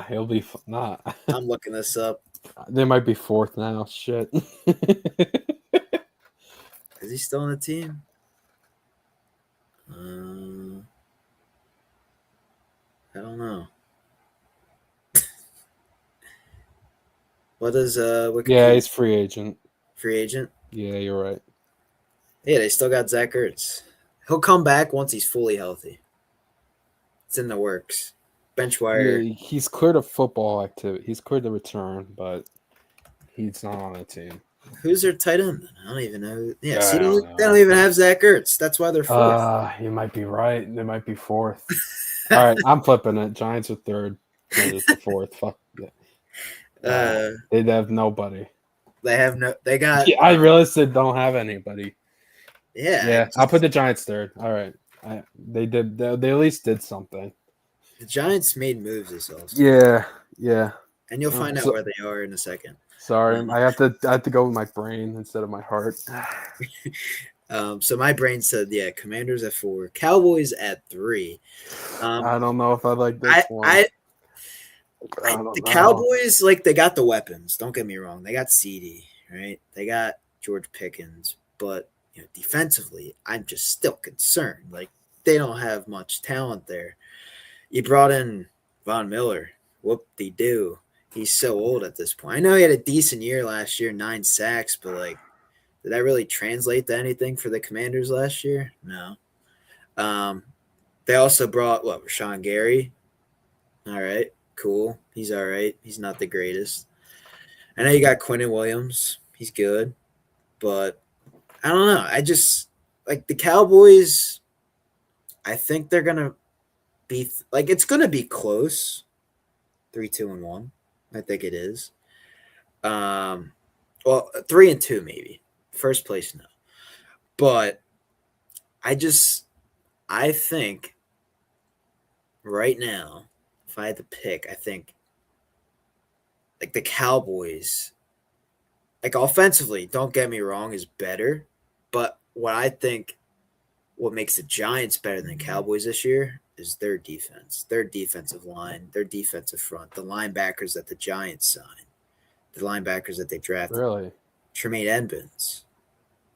He'll be not. I'm looking this up. They might be 4th now. Shit. Is he still on the team? Uh, I don't know. What is Yeah, Wikipedia? he's free agent. Free agent? Yeah, you're right. Yeah, they still got Zach Ertz. He'll come back once he's fully healthy. It's in the works. Yeah, BenchWire. he's cleared of football activity. He's cleared the return, but he's not on the team. Who's their tight end? I don't even know. Yeah, see, I don't they don't know. even have Zach Ertz. That's why they're 4th. You might be right. They might be 4th. All right, I'm flipping it. Giants are 3rd. Commanders are 4th. Fuck. They'd have nobody. They have no. They got. Yeah, I realized they don't have anybody. Yeah, Yeah, I'll put the Giants 3rd. All right. They did. They at least did something. the Giants made moves this offseason. Yeah. And you'll find out where they are in a second. Sorry, I have to go with my brain instead of my heart. So my brain said, yeah, Commanders at 4, Cowboys at 3. I don't know if I like this one. The Cowboys, like, they got the weapons. Don't get me wrong. They got CD, right? They got George Pickens. But, defensively, I'm just still concerned. Like, they don't have much talent there. You brought in Von Miller. Whoop-de-doo. He's so old at this point. I know he had a decent year last year, 9 sacks, but, like, did that really translate to anything for the Commanders last year? No. They also brought, Rashawn Gary? All right. Cool. He's all right. He's not the greatest. I know you got Quinnen Williams. He's good. But I don't know. I just like the Cowboys. I think they're going to be it's going to be close. 3-2-1. I think it is. 3-2 maybe. First place no. But I think right now, if I had to pick, I think like the Cowboys, like offensively, don't get me wrong, is better. But what makes the Giants better than the Cowboys this year is their defense, their defensive line, their defensive front, the linebackers that the Giants signed, the linebackers that they drafted. Really? Tremaine Edmonds,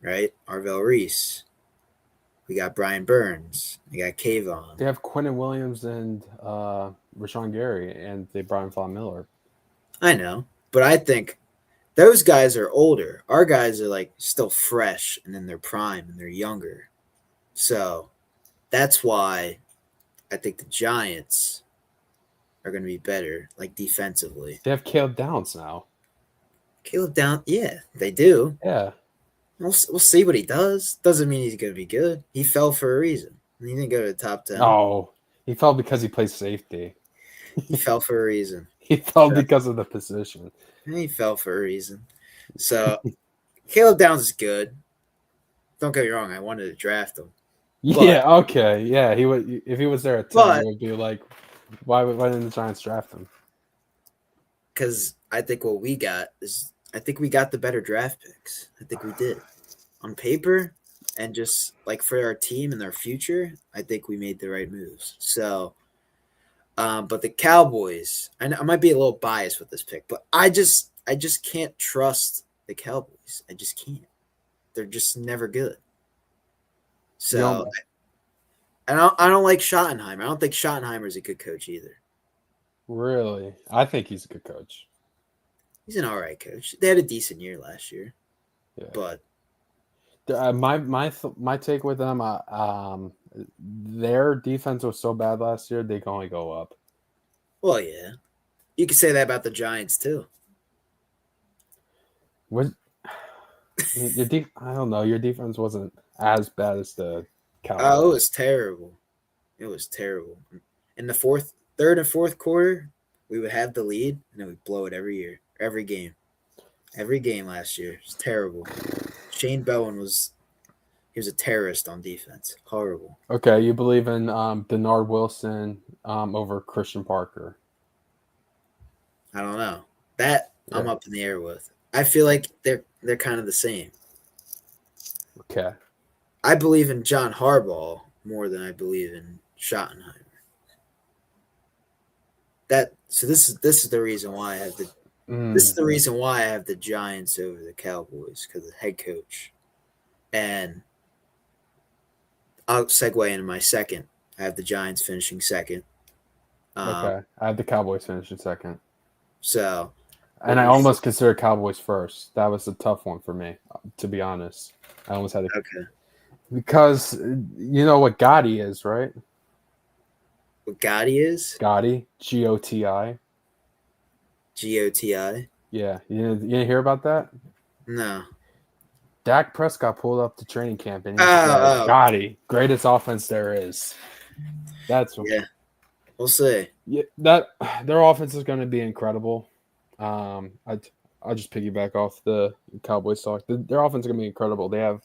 right? Arvell Reese. We got Brian Burns. We got Kayvon. They have Quinnen Williams and Rashawn Gary, and they brought in Von Miller. I know, but I think those guys are older. Our guys are like still fresh and in their prime and they're younger. So that's why I think the Giants are going to be better, like defensively. They have Caleb Downs now. Caleb Downs, yeah, they do. Yeah. We'll see what he does. Doesn't mean he's going to be good. He fell for a reason. He didn't go to the top 10. Oh, he fell because he plays safety. He fell for a reason. He fell because of the position. He fell for a reason. So Caleb Downs is good. Don't get me wrong. I wanted to draft him. Yeah. Okay. Yeah. He would if he was there at 10. It would be like, why didn't the Giants draft him? Because I think we got the better draft picks. I think we did. On paper, and just like for our team and our future, I think we made the right moves. So, but the Cowboys, I might be a little biased with this pick, but I just can't trust the Cowboys. I just can't. They're just never good. You So, don't I don't like Schottenheimer. I don't think Schottenheimer's a good coach either. really. I think he's a good coach. He's an all right coach. They had a decent year last year, Yeah. but My take with them, their defense was so bad last year they can only go up. well, yeah, you could say that about the Giants too. What I don't know. Your defense wasn't as bad as the Oh, it Cowboys. was terrible. It was terrible. In the third and fourth quarter, we would have the lead, and then we'd blow it every year, every game last year. It was terrible. Shane Bowen he was a terrorist on defense. Horrible. Okay, you believe in Denard Wilson over Christian Parker. I don't know. That I'm Yeah. up in the air with. I feel like they're kind of the same. Okay. I believe in John Harbaugh more than I believe in Schottenheimer. This is the reason why I have the Giants over the Cowboys because of the head coach. And I'll segue into my second. I have the Giants finishing second. Okay. I have the Cowboys finishing second. So And I almost considered Cowboys first. That was a tough one for me, to be honest. I almost had to. Okay. Because you know what Gotti is, right? What Gotti is? Gotti, Goti. Goti. Yeah, you didn't hear about that? No. Dak Prescott pulled up to training camp and he said, Oh. Gotti, greatest offense there is. That's yeah. We'll see. Yeah, that their offense is going to be incredible. I'll just piggyback off the Cowboys talk. Their offense is going to be incredible. They have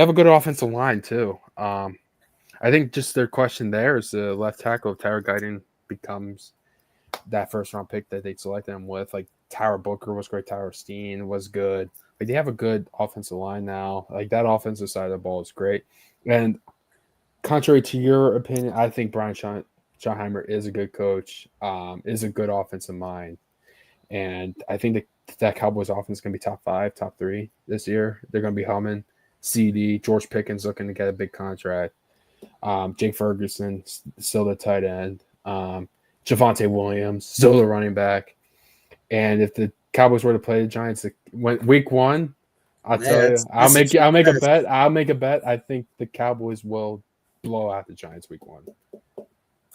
a good offensive line too. I think just their question there is the left tackle. If Tyler Guyton becomes that first round pick that they selected him with. Like Tyler Booker was great. Tyler Steen was good. Like they have a good offensive line now. Like that offensive side of the ball is great. And contrary to your opinion, I think Brian Schottenheimer is a good coach, is a good offensive mind. And I think that Cowboys offense is going to be top 5, top 3 this year. They're going to be humming. CD, George Pickens looking to get a big contract. Jake Ferguson, still the tight end. Javonte Williams, still the running back. And if the Cowboys were to play the Giants week 1, I'll tell you, I'll make a bet. I think the Cowboys will blow out the Giants week 1. I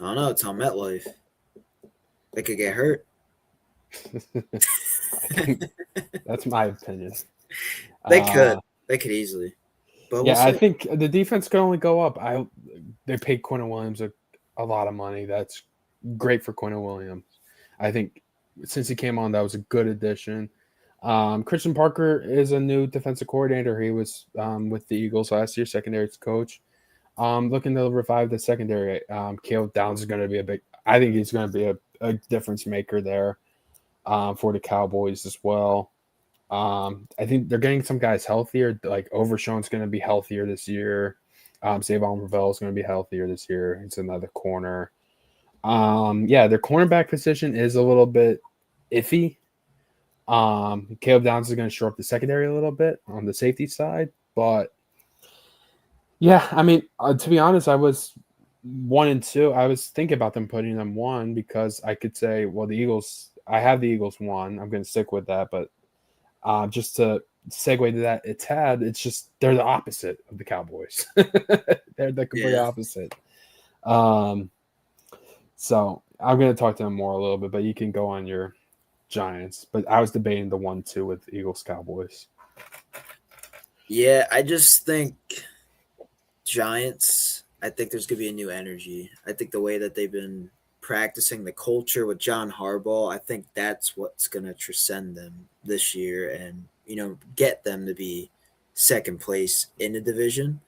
don't know. It's on MetLife. They could get hurt. That's my opinion. They could easily. But I think the defense could only go up. They paid Quentin Williams a lot of money. That's great for Quentin Williams. I think since he came on, that was a good addition. Christian Parker is a new defensive coordinator. He was with the Eagles last year, secondary coach. Looking to revive the secondary. Caleb Downs is going to be I think he's going to be a difference maker there for the Cowboys as well. I think they're getting some guys healthier. Like Overshown's going to be healthier this year. Savon Ravel is going to be healthier this year. It's another corner. Their cornerback position is a little bit iffy. Caleb Downs is going to shore up the secondary a little bit on the safety side, but yeah, I mean, to be honest, I was 1 and 2. I was thinking about them putting them 1 because I could say, well, the Eagles. I have the Eagles 1. I'm going to stick with that, but just to segue to that, it's just they're the opposite of the Cowboys. They're the complete opposite. So I'm going to talk to them more a little bit, but you can go on your Giants. But I was debating the 1-2 with Eagles Cowboys. Yeah, I just think Giants. I think there's going to be a new energy. I think the way that they've been practicing the culture with John Harbaugh, I think that's what's going to transcend them this year and, get them to be second place in the division.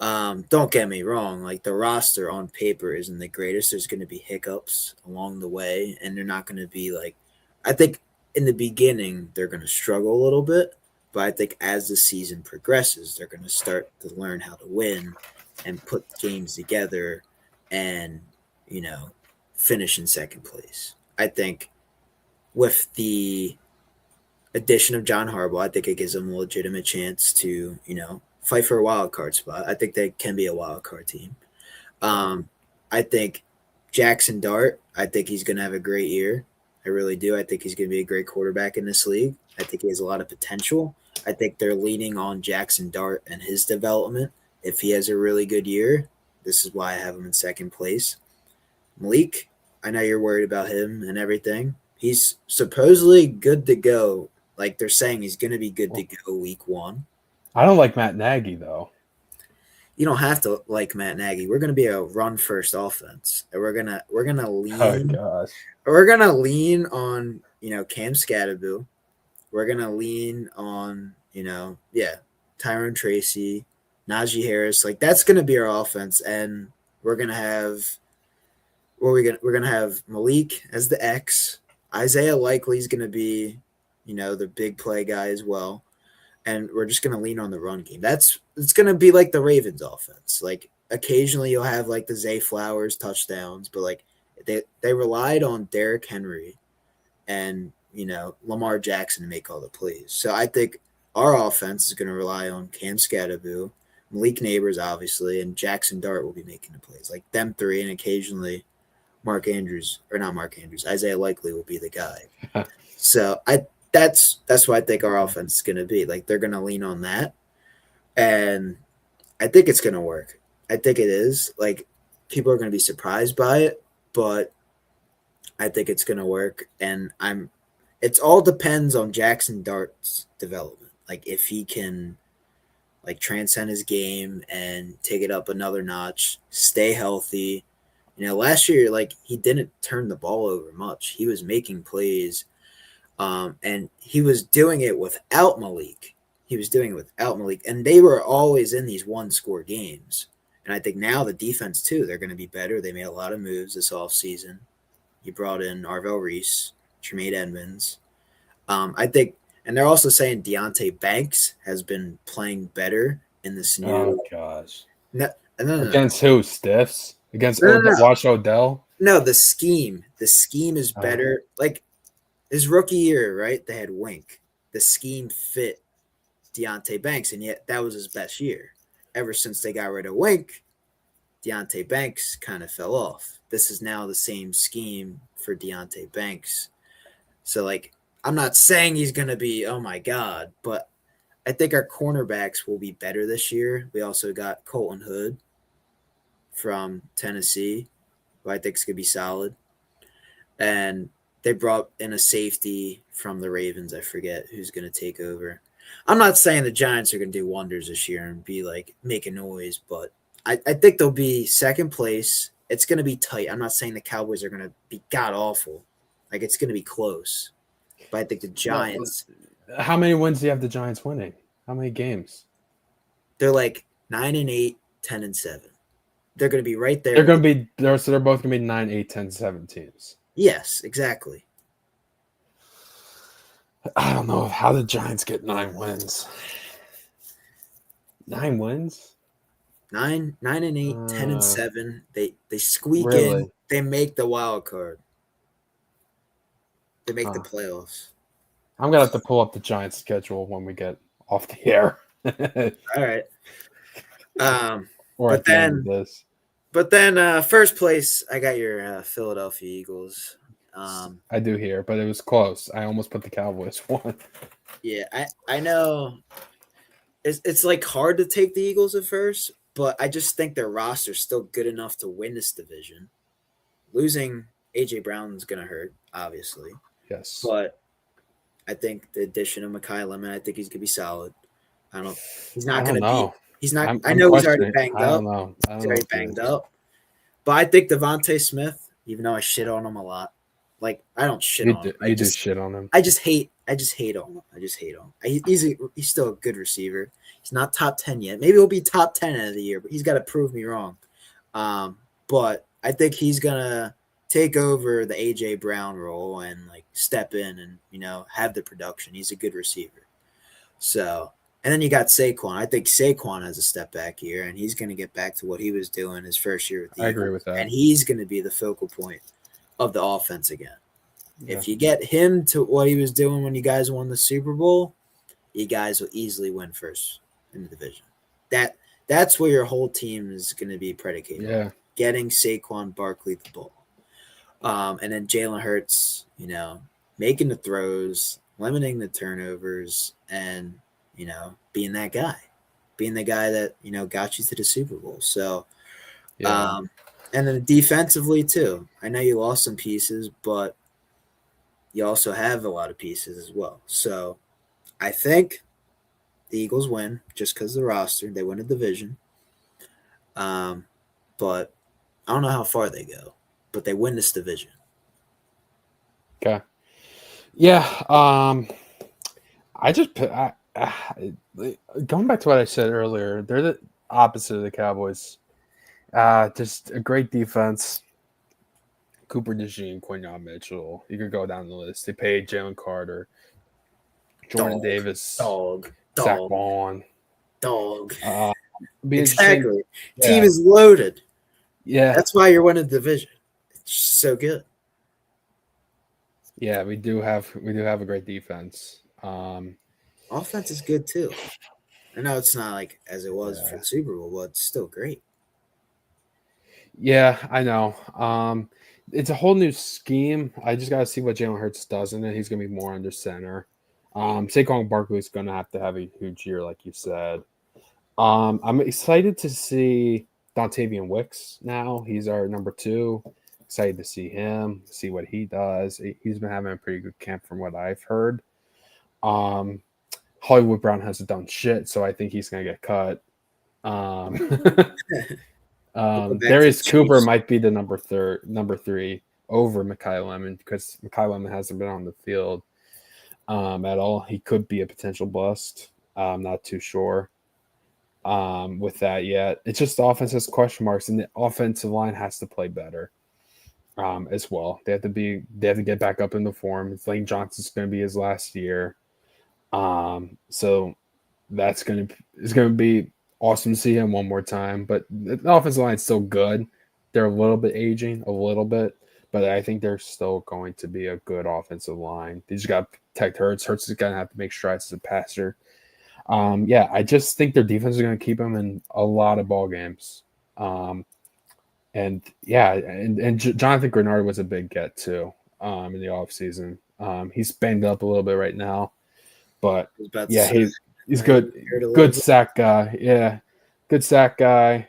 Don't get me wrong. Like the roster on paper isn't the greatest. There's going to be hiccups along the way, and they're not going to be I think in the beginning, they're going to struggle a little bit, But I think as the season progresses, they're going to start to learn how to win and put games together and, finish in second place. I think with the addition of John Harbaugh, I think it gives them a legitimate chance to, fight for a wild card spot. I think they can be a wild card team. I think Jackson Dart, I think he's going to have a great year. I really do. I think he's going to be a great quarterback in this league. I think he has a lot of potential. I think they're leaning on Jackson Dart and his development. If he has a really good year, this is why I have him in second place. Malik, I know you're worried about him and everything. He's supposedly good to go. Like they're saying he's going to be good to go week 1. I don't like Matt Nagy, though. You don't have to like Matt Nagy. We're going to be a run first offense. And we're going to lean. Oh, gosh. We're going to lean on, Cam Scatterbill. We're going to lean on, Tyrone Tracy, Najee Harris. Like that's going to be our offense. And we're going to have we're going to have Malik as the X. Isaiah Likely is going to be, the big play guy as well. And we're just going to lean on the run game. It's going to be like the Ravens offense. Like occasionally you'll have like the Zay Flowers touchdowns, but like they relied on Derrick Henry and, Lamar Jackson to make all the plays. So I think our offense is going to rely on Cam Scatterbill, Malik Neighbors, obviously, and Jackson Dart will be making the plays. Like them three, and occasionally Isaiah Likely will be the guy. So that's what I think our offense is going to be. Like they're going to lean on that, and I think it's going to work. I think it is. Like people are going to be surprised by it, but I think it's going to work. And it all depends on Jackson Dart's development. Like if he can like transcend his game and take it up another notch, stay healthy. Last year, like he didn't turn the ball over much. He was making plays. And he was doing it without Malik. And they were always in these one-score games. And I think now the defense, too, they're going to be better. They made a lot of moves this offseason. He brought in Arvell Reese, Tremaine Edmonds. I think – and they're also saying Deonte Banks has been playing better in this new – Oh, gosh. No. Against who? Stiffs? Against Wash Odell? No, the scheme. The scheme is better. Like – his rookie year, right? They had Wink. The scheme fit Deonte Banks, and yet that was his best year. Ever since they got rid of Wink, Deonte Banks kind of fell off. This is now the same scheme for Deonte Banks. So, like, I'm not saying he's going to be, oh, my God, but I think our cornerbacks will be better this year. We also got Colton Hood from Tennessee, who I think is going to be solid. And they brought in a safety from the Ravens. I forget who's going to take over. I'm not saying the Giants are going to do wonders this year and be like making noise, but I think they'll be second place. It's going to be tight. I'm not saying the Cowboys are going to be god awful. Like it's going to be close. But I think the Giants. How many wins do you have the Giants winning? How many games? They're like 9-8, 10-7. They're going to be right there. They're going to be there, so they're both going to be 9, 8, 10, 7 teams. Yes, exactly. I don't know how the Giants get 9 wins. 9 wins? 9-8, 10-7. They squeak in. They make the wild card. They make the playoffs. I'm gonna have to pull up the Giants schedule when we get off the air. All right. Or at the end of this. But then first place, I got your Philadelphia Eagles. I do here, but it was close. I almost put the Cowboys one. Yeah, I know. It's like hard to take the Eagles at first, but I just think their roster is still good enough to win this division. Losing A.J. Brown is going to hurt, obviously. Yes. But I think the addition of Mekhi Lemon, I think he's going to be solid. He's not going to be. He's not. I know he's already banged up. I don't know. He's already banged up. But I think Devontae Smith, even though I shit on him a lot, like I don't shit on him. You just shit on him. I just hate on him. He's still a good receiver. He's not top 10 yet. Maybe he'll be top 10 end of the year, but he's got to prove me wrong. But I think he's gonna take over the AJ Brown role and like step in and have the production. He's a good receiver. So, and then you got Saquon. I think Saquon has a step back here, and he's going to get back to what he was doing his first year with the I agree Eagles, with that. and he's going to be the focal point of the offense again. Yeah. If you get him to what he was doing when you guys won the Super Bowl, you guys will easily win first in the division. That's where your whole team is going to be predicated on. Getting Saquon Barkley the ball. And then Jalen Hurts, making the throws, limiting the turnovers, and, being that guy. Being the guy that, got you to the Super Bowl. So, and then defensively, too. I know you lost some pieces, but you also have a lot of pieces as well. So, I think the Eagles win just because of the roster. They win a division. But I don't know how far they go, but they win this division. Okay. Yeah. Going back to what I said earlier, they're the opposite of the Cowboys. Just a great defense. Cooper DeJean, Quinyon Mitchell. You could go down the list. They paid Jalen Carter, Jordan Davis, Zach Vaughn. Exactly. Team is loaded. Yeah. That's why you're winning the division. It's just so good. Yeah, we do have a great defense. Offense is good too. I know it's not like as it was for the Super Bowl, but it's still great. Yeah, I know. It's a whole new scheme. I just got to see what Jalen Hurts does in it. He's going to be more under center. Saquon Barkley's going to have a huge year, like you said. I'm excited to see Dontavian Wicks now. He's our number 2. Excited to see him, see what he does. He's been having a pretty good camp from what I've heard. Hollywood Brown hasn't done shit, so I think he's going to get cut. Darius Cooper might be the number 3 over Mekhi Lemon because Mekhi Lemon hasn't been on the field at all. He could be a potential bust. I'm not too sure with that yet. It's just the offense has question marks, and the offensive line has to play better as well. They have to get back up in the form. Lane Johnson's going to be his last year, so it's going to be awesome to see him one more time. But the offensive line is still good. They're a little bit aging, but I think they're still going to be a good offensive line. They just got to protect Hurts. Hurts is going to have to make strides as a passer. I just think their defense is going to keep them in a lot of ball games. And Jonathan Grenard was a big get too in the offseason. He's banged up a little bit right now, but he's good. Good sack guy. Yeah, good sack guy.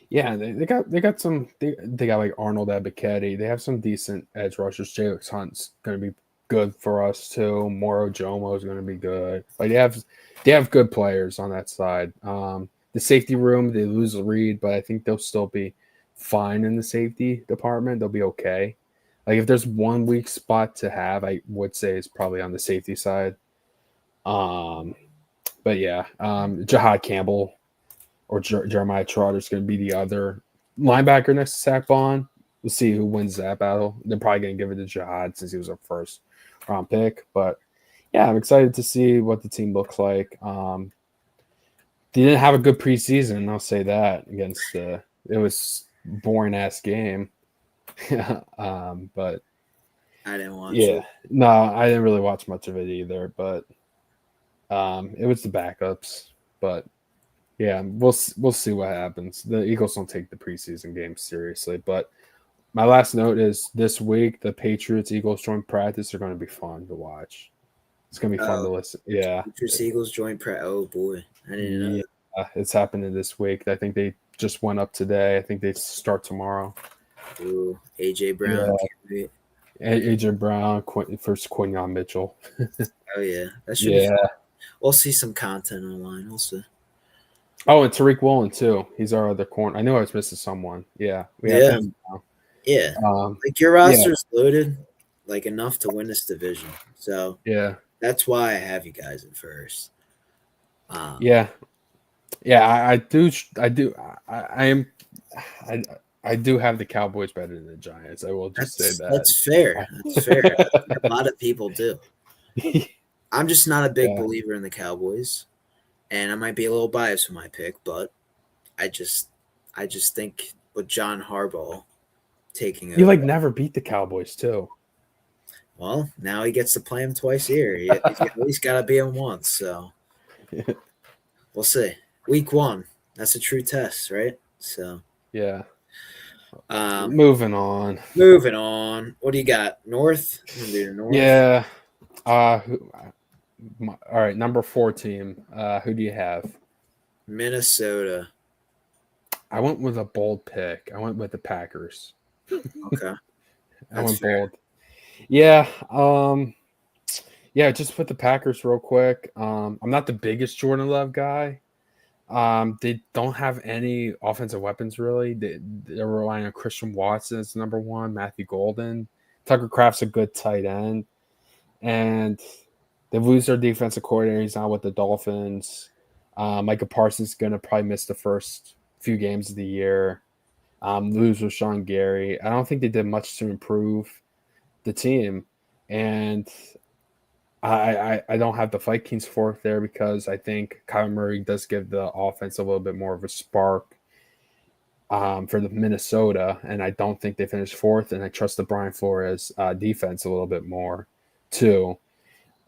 They got some. They got like Arnold Ebiketie. They have some decent edge rushers. Jalen Hunt's going to be good for us too. Moro Jomo is going to be good. Like they have good players on that side. The safety room, they lose Reed, but I think they'll still be fine in the safety department. They'll be okay. Like if there's one weak spot to have, I would say it's probably on the safety side. Jahad Campbell or Jeremiah Trotter is going to be the other linebacker next to Zach Vaughn. We'll see who wins that battle. They're probably going to give it to Jahad since he was our first round pick. But yeah, I'm excited to see what the team looks like. They didn't have a good preseason, I'll say that, against it was boring ass game. But I didn't watch it. No, I didn't really watch much of it either, but it was the backups. But yeah, we'll see what happens. The Eagles don't take the preseason games seriously, but my last note is this week the Patriots-Eagles joint practice are going to be fun to watch. It's going to be fun to listen. Yeah. Patriots-Eagles joint practice. Oh boy, I didn't know that. It's happening this week. I think they just went up today. I think they start tomorrow. Ooh, AJ Brown. Yeah. AJ Brown versus Quinyon Mitchell. Oh yeah, that should be fun. We'll see some content online also. Oh, and Tariq Woolen too. He's our other corner. I knew I was missing someone. Yeah, we have him now. Yeah, like your roster's loaded, like enough to win this division. So that's why I have you guys in first. I do have the Cowboys better than the Giants. I will just say that. That's fair. That's fair. A lot of people do. I'm just not a big Yeah. believer in the Cowboys, and I might be a little biased with my pick, but I just I just think with John Harbaugh taking You over, like never beat the Cowboys too. well, now he gets to play him twice a year. He's at least got to beat him once, so we'll see. Week 1, that's a true test, right? So, Yeah. um, Moving on. moving on. What do you got? North? I'm gonna do the North. Yeah. All right, number 4 team. Who do you have? Minnesota. I went with a bold pick. I went with the Packers. Okay, I that's went fair. bold. Yeah. Yeah, just with the Packers real quick. I'm not the biggest Jordan Love guy. They don't have any offensive weapons really. They're relying on Christian Watson as number one, Matthew Golden. Tucker Kraft's a good tight end. And they lose their defensive coordinator. He's not with the Dolphins. Micah Parsons is going to probably miss the first few games of the year. Lose with Sean Gary. I don't think they did much to improve the team. And I don't have the Vikings fourth there because I think Kyler Murray does give the offense a little bit more of a spark for the Minnesota, and I don't think they finished fourth. And I trust the Brian Flores defense a little bit more too.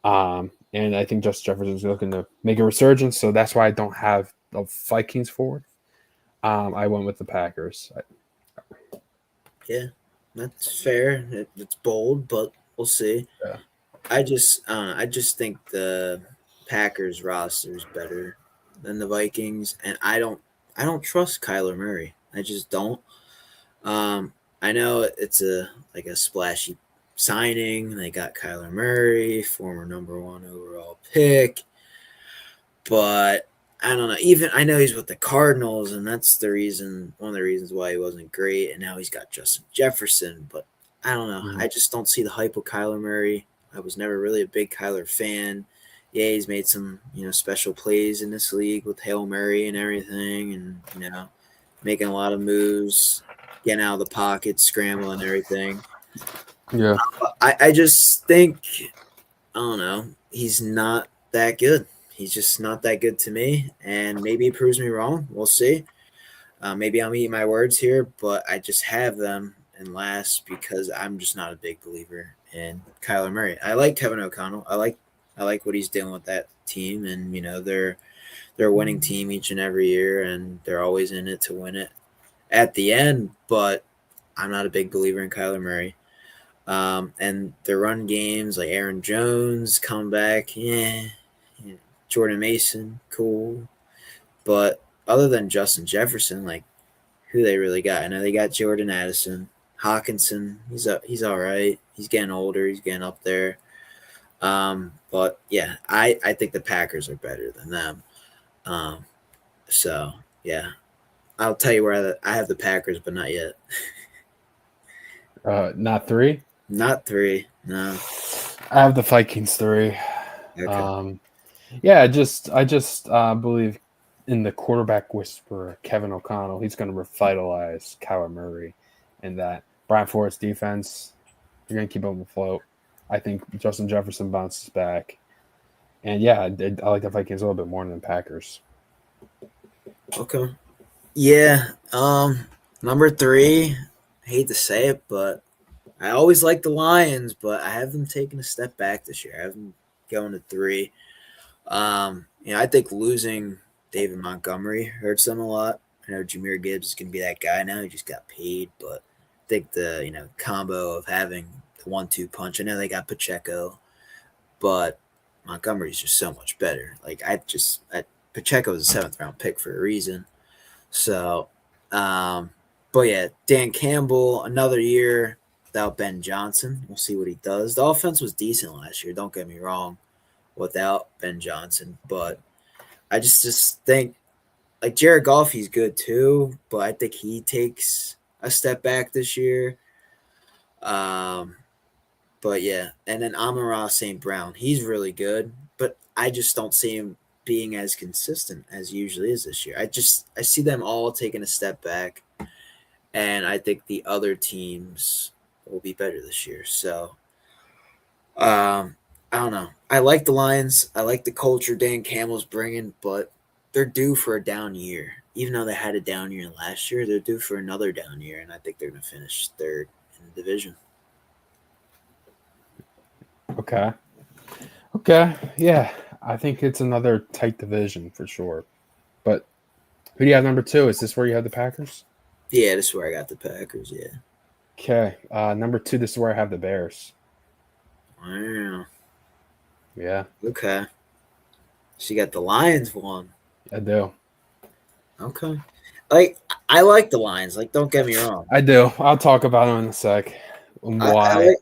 And I think Justin Jefferson's looking to make a resurgence, so that's why I don't have the Vikings fourth. I went with the Packers. Yeah, that's fair. It's bold, but we'll see. Yeah. I just think the Packers roster is better than the Vikings, and I don't trust Kyler Murray. I just don't. I know it's a like a splashy signing. They got Kyler Murray, former number 1 overall pick, but I don't know. Even I know he's with the Cardinals, and that's one of the reasons why he wasn't great. And now he's got Justin Jefferson, but I don't know. Mhm. I just don't see the hype with Kyler Murray. I was never really a big Kyler fan. Yeah, he's made some special plays in this league with Hail Murray and everything, and making a lot of moves, getting out of the pocket, scrambling, everything. Yeah. I just think I don't know. He's not that good. He's just not that good to me, and maybe he proves me wrong. We'll see. Maybe I'm eating my words here, but I just have them in last because I'm just not a big believer in Kyler Murray. I like Kevin O'Connell. I like what he's doing with that team, and they're a winning team each and every year, and they're always in it to win it at the end. But I'm not a big believer in Kyler Murray. And the run games like Aaron Jones come back, yeah. Jordan Mason, cool. But other than Justin Jefferson, like who they really got? I know they got Jordan Addison, Hawkinson. He's all right. He's getting older. He's getting up there. But yeah, I think the Packers are better than them. Um, so yeah, I'll tell you where I have the Packers, but not yet. Not 3. Not 3. No. I have the Vikings 3. Okay. Um, yeah, I just believe in the quarterback whisperer, Kevin O'Connell. He's going to revitalize Kyler Murray, and that Brian Flores defense. You're going to keep them afloat. I think Justin Jefferson bounces back, and yeah, I like the Vikings a little bit more than the Packers. Okay. Yeah. Number 3. I hate to say it, but I always like the Lions, but I have them taking a step back this year. I have them going to 3. I think losing David Montgomery hurts them a lot. I know Jameer Gibbs is going to be that guy now. He just got paid, but I think the combo of having the 1-2 punch. I know they got Pacheco, but Montgomery's just so much better. Like Pacheco was a 7th-round pick for a reason. So, but yeah, Dan Campbell, another year without Ben Johnson. We'll see what he does. The offense was decent last year. Don't get me wrong, without Ben Johnson, but I just think like Jared Goff, he's good too, but I think he takes a step back this year. Um, but yeah, and then Amon-Ra St. Brown, he's really good, but I just don't see him being as consistent as he usually is this year. I see them all taking a step back, and I think the other teams will be better this year. So, um, I don't know. I like the Lions. I like the culture Dan Campbell's bringing, but they're due for a down year. Even though they had a down year last year, they're due for another down year, and I think they're going to finish third in the division. Okay. Okay. Yeah. I think it's another tight division for sure. But who do you have number 2? Is this where you have the Packers? Yeah, this is where I got the Packers. Yeah. Okay. Number 2, this is where I have the Bears. Wow. Yeah. Okay. So you got the Lions one. I do. Okay. Like I like the Lions. Like don't get me wrong. I do. I'll talk about them in a sec. I Why?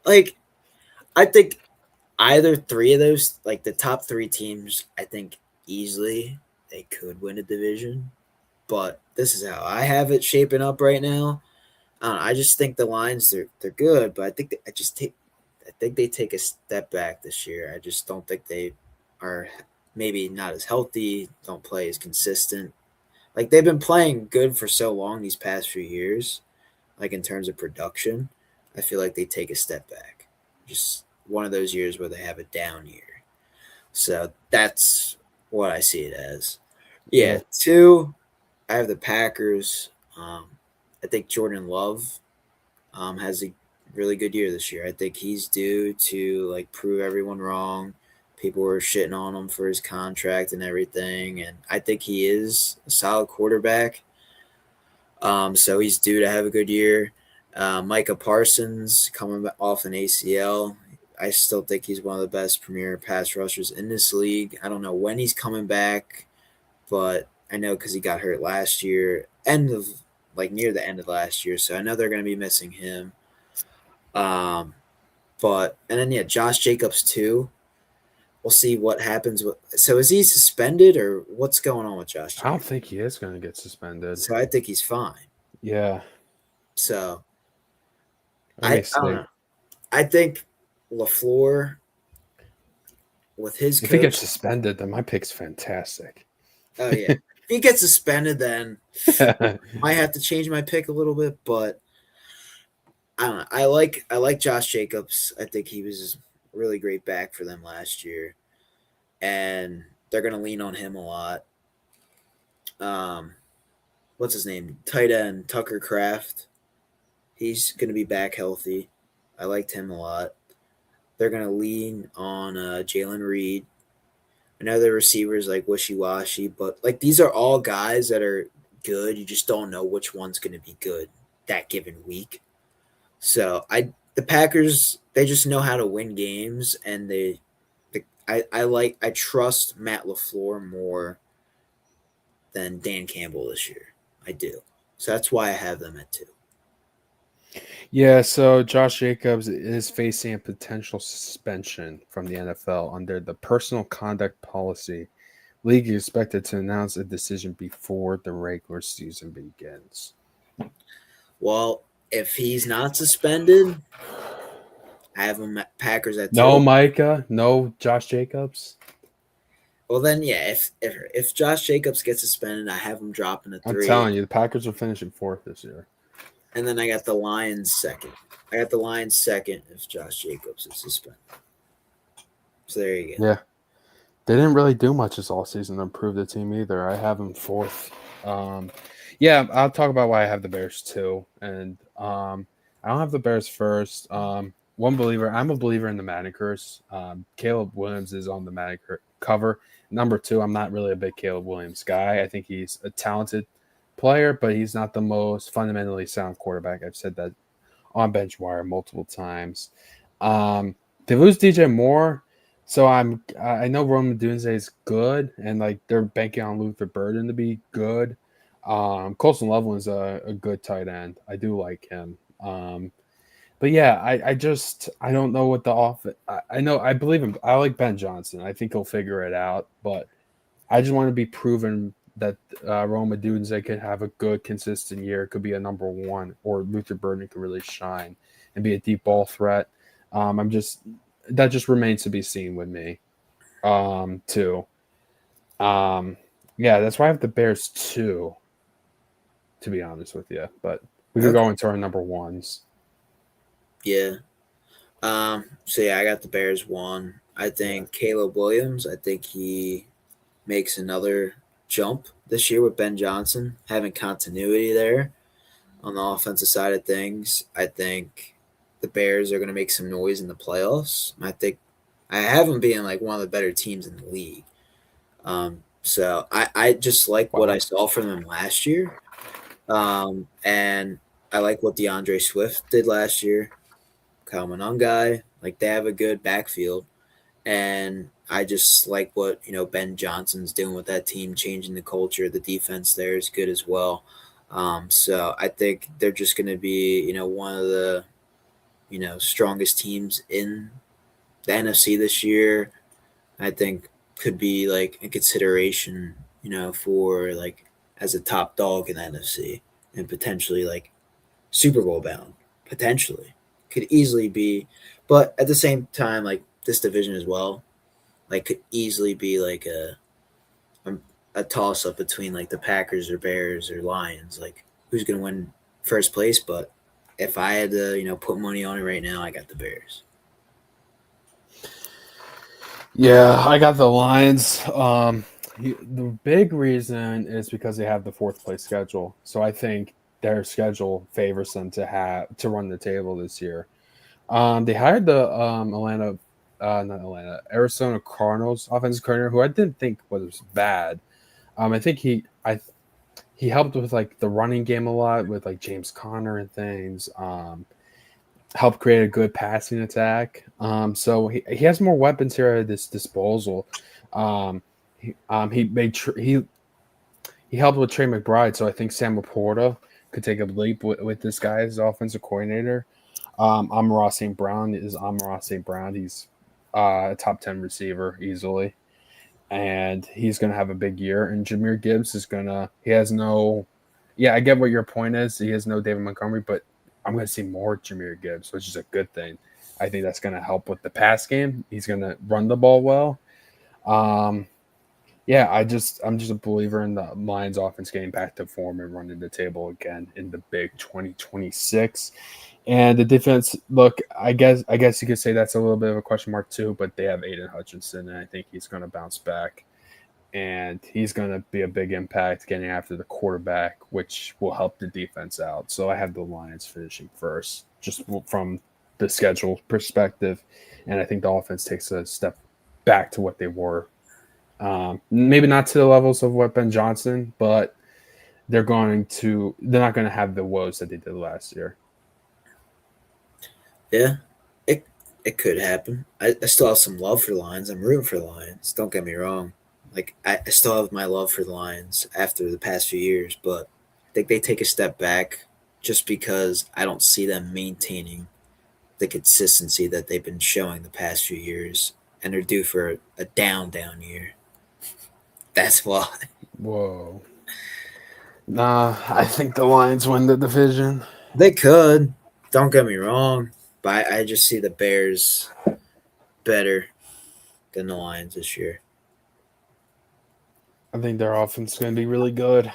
like I think either three of those, like the top three teams, I think easily they could win a division. But this is how I have it shaping up right now. I just think the Lions they're good, but I think I think they take a step back this year. I just don't think they are maybe not as healthy, don't play as consistent. Like they've been playing good for so long these past few years, like in terms of production. I feel like they take a step back. Just one of those years where they have a down year. So that's what I see it as. Yeah, Yeah. two, I have the Packers. I think Jordan Love has a really good year this year. I think he's due to like prove everyone wrong. People were shitting on him for his contract and everything, and I think he is a solid quarterback. So he's due to have a good year. Micah Parsons coming off an ACL. I still think he's one of the best premier pass rushers in this league. I don't know when he's coming back, but I know because he got hurt last year, end of like near the end of last year. So I know they're going to be missing him. Um, but and then yeah, Josh Jacobs too. We'll see what happens with. So is he suspended or what's going on with Josh I don't Jacobs? think he is going to get suspended. So I think he's fine. Yeah. So Let me I don't see. know. I think LaFleur with his If he gets coach. suspended, then my pick's fantastic. Oh yeah, if he gets suspended, then I have to change my pick a little bit. But I don't know. I like Josh Jacobs. I think he was a really great back for them last year, and they're gonna lean on him a lot. Um, what's his name? Tight end Tucker Craft. He's gonna be back healthy. I liked him a lot. They're gonna lean on Jalen Reed. I know the receivers like wishy washy, but like these are all guys that are good. You just don't know which one's going to be good that given week. So the Packers they just know how to win games, and I trust Matt LaFleur more than Dan Campbell this year. I do. So that's why I have them at two. Yeah, so Josh Jacobs is facing a potential suspension from the NFL under the personal conduct policy. League is expected to announce a decision before the regular season begins. Well, if he's not suspended, I have him at Packers at No two. Micah, no Josh Jacobs. Well, then, yeah, if Josh Jacobs gets suspended, I have him dropping a I'm three, telling you, the Packers are finishing 4th this year. and then I got the Lions second. I got the Lions second if Josh Jacobs is suspended. So there you go. Yeah. They didn't really do much this all season to improve the team either. I have them 4th. Yeah, I'll talk about why I have the Bears too. And I don't have the Bears first. I'm a believer in the Madden curse. Caleb Williams is on the Madden cover. Number 2, I'm not really a big Caleb Williams guy. I think he's a talented player, but he's not the most fundamentally sound quarterback. I've said that on BenchWire multiple times. They lose DJ Moore. So I know Roman Dunze is good, and like they're banking on Luther Burden to be good. Colson Loveland's a good tight end. I do like him. But yeah, I don't know what the I know I believe him. I like Ben Johnson. I think he'll figure it out. But I just want to be proven that Roma Dunze could have a good, consistent year. It could be a number 1, or Luther Burden could really shine and be a deep ball threat. That just remains to be seen with me. Too. Yeah, that's why I have the Bears too, to be honest with you. But we could Okay. go into our number 1s. Yeah. So yeah, I got the Bears one. I Yeah. think Caleb Williams. I think he makes another jump this year with Ben Johnson having continuity there on the offensive side of things. I think the Bears are going to make some noise in the playoffs. I think I have them being like one of the better teams in the league. So I just like what I Wow. saw from them last year. And I like what DeAndre Swift did last year. Kyle Monangai, like they have a good backfield. And I just like what, Ben Johnson's doing with that team, changing the culture. The defense there is good as well. So I think they're just going to be, one of the, strongest teams in the NFC this year. I think could be like a consideration, for like as a top dog in the NFC and potentially like Super Bowl bound. Potentially could easily be, but at the same time, like this division as well, like could easily be like a toss up between like the Packers or Bears or Lions. Like who's gonna win first place? But if I had to, put money on it right now, I got the Bears. Yeah, I got the Lions. The big reason is because they have the fourth place schedule. So I think their schedule favors them to run the table this year. They hired the not Atlanta, Arizona Cardinals offensive coordinator, who I didn't think was bad. I think he helped with like the running game a lot with like James Conner and things. Helped create a good passing attack. So he has more weapons here at his disposal. He made he helped with Trey McBride, so I think Sam Laporta could take a leap with this guy as offensive coordinator. Amon St. Brown is Amon St. Brown. He's a top 10 receiver easily, and he's going to have a big year. And Jameer Gibbs is going to, he has no, yeah, I get what your point is. He has no David Montgomery, but I'm going to see more Jameer Gibbs, which is a good thing. I think that's going to help with the pass game. He's going to run the ball well. Um, yeah, I'm just a believer in the Lions offense getting back to form and running the table again in the big 2026. And the defense, look, I guess you could say that's a little bit of a question mark too, but they have Aiden Hutchinson, and I think he's going to bounce back, and he's going to be a big impact getting after the quarterback, which will help the defense out. So I have the Lions finishing first, just from the schedule perspective, and I think the offense takes a step back to what they were. Maybe not to the levels of what Ben Johnson, but they're not going to have the woes that they did last year. Yeah, it it could happen. I still have some love for the Lions. I'm rooting for the Lions. Don't get me wrong. Like I still have my love for the Lions after the past few years, but I think they take a step back just because I don't see them maintaining the consistency that they've been showing the past few years, and they're due for a down year. That's why Whoa. Nah, I think the Lions win the division. they could. Don't get me wrong, but I just see the Bears better than the Lions this year. I think their offense is going to be really good.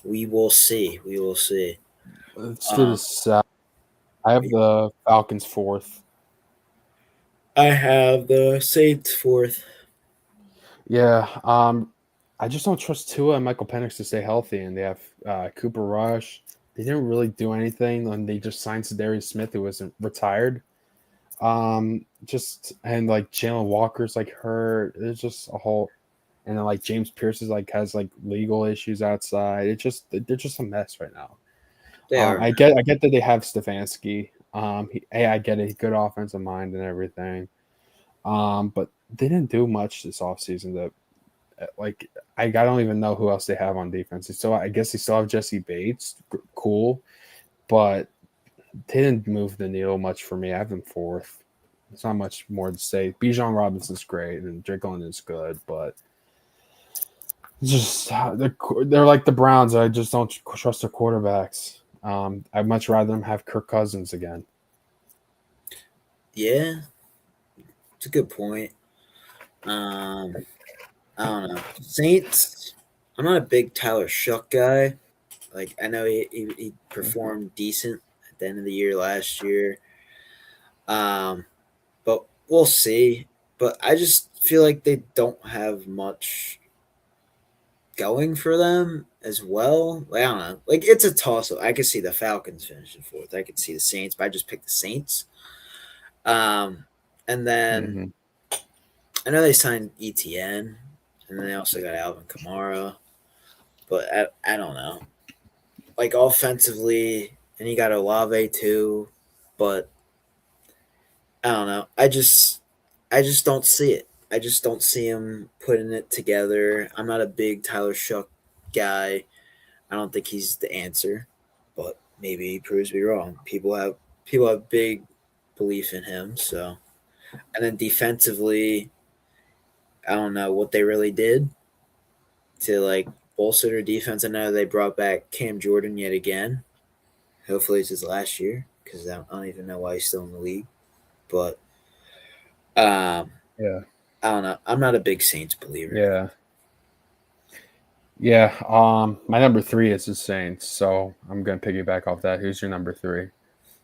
We will see. We will see. Let's do Um, this. I have the Falcons fourth. I have the Saints fourth. Yeah. I just don't trust Tua and Michael Penix to stay healthy, and they have Cooper Rush. They didn't really do anything, and they just signed Darius Smith, who wasn't retired. Just and like Jalen Walker's like hurt. There's just a whole, and then like James Pierce is like has like legal issues outside. They're just a mess right now. They are. I get that they have Stefanski. I get it, good offensive mind and everything. But they didn't do much this offseason that like I don't even know who else they have on defense. So I guess they still have Jesse Bates, cool, but they didn't move the needle much for me. I have them fourth. It's not much more to say. Bijan Robinson's great and Drake London is good, but it's just they're like the Browns. I just don't trust their quarterbacks. I'd much rather them have Kirk Cousins again. Yeah, it's a good point. Um, I don't know. Saints. I'm not a big Tyler Shuck guy. Like I know he performed decent at the end of the year last year. Um, but we'll see. But I just feel like they don't have much going for them as well. Like, I don't know. Like it's a toss up. I could see the Falcons finishing fourth. I could see the Saints, but I just picked the Saints. Um, and then Mm-hmm. I know they signed ETN, and then they also got Alvin Kamara. But I don't know. Like offensively, and you got Olave too. But I don't know. I just don't see it. I just don't see him putting it together. I'm not a big Tyler Shuck guy. I don't think he's the answer, but maybe he proves me wrong. People have big belief in him. So, and then defensively, I don't know what they really did to like bolster their defense. I know they brought back Cam Jordan yet again. Hopefully, it's his last year because I don't even know why he's still in the league. But um, Yeah. I don't know. I'm not a big Saints believer. Yeah. Yeah. My number 3 is the Saints, so I'm gonna piggyback off that. Who's your number 3?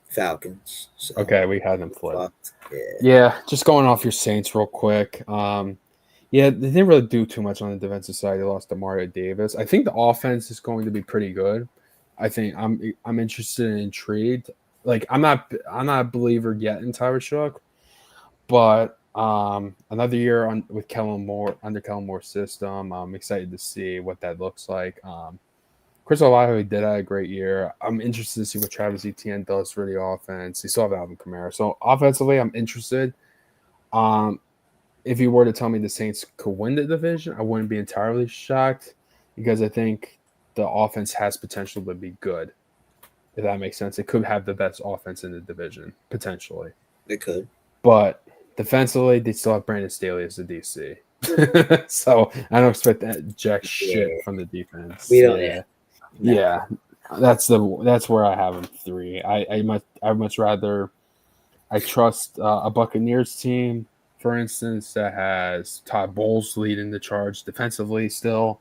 Falcons. So Okay, we had them flip. fucked. Yeah. Yeah, just going off your Saints real quick. Yeah, they didn't really do too much on the defensive side. They lost to Mario Davis. I think the offense is going to be pretty good. I think I'm interested and intrigued. Like I'm not a believer yet in Tyler Shook, but another year with Kellen Moore under Kellen Moore's system. I'm excited to see what that looks like. Chris Olave did have a great year. I'm interested to see what Travis Etienne does for the offense. He still have Alvin Kamara. So offensively, I'm interested. Um, if you were to tell me the Saints could win the division, I wouldn't be entirely shocked because I think the offense has potential to be good. If that makes sense, it could have the best offense in the division potentially. They could. But defensively, they still have Brandon Staley as the DC. So I don't expect that jack shit Yeah. from the defense. We don't. Yeah. No. Yeah, that's where I have him 3. I much rather I trust a Buccaneers team, for instance, that has Todd Bowles leading the charge defensively still,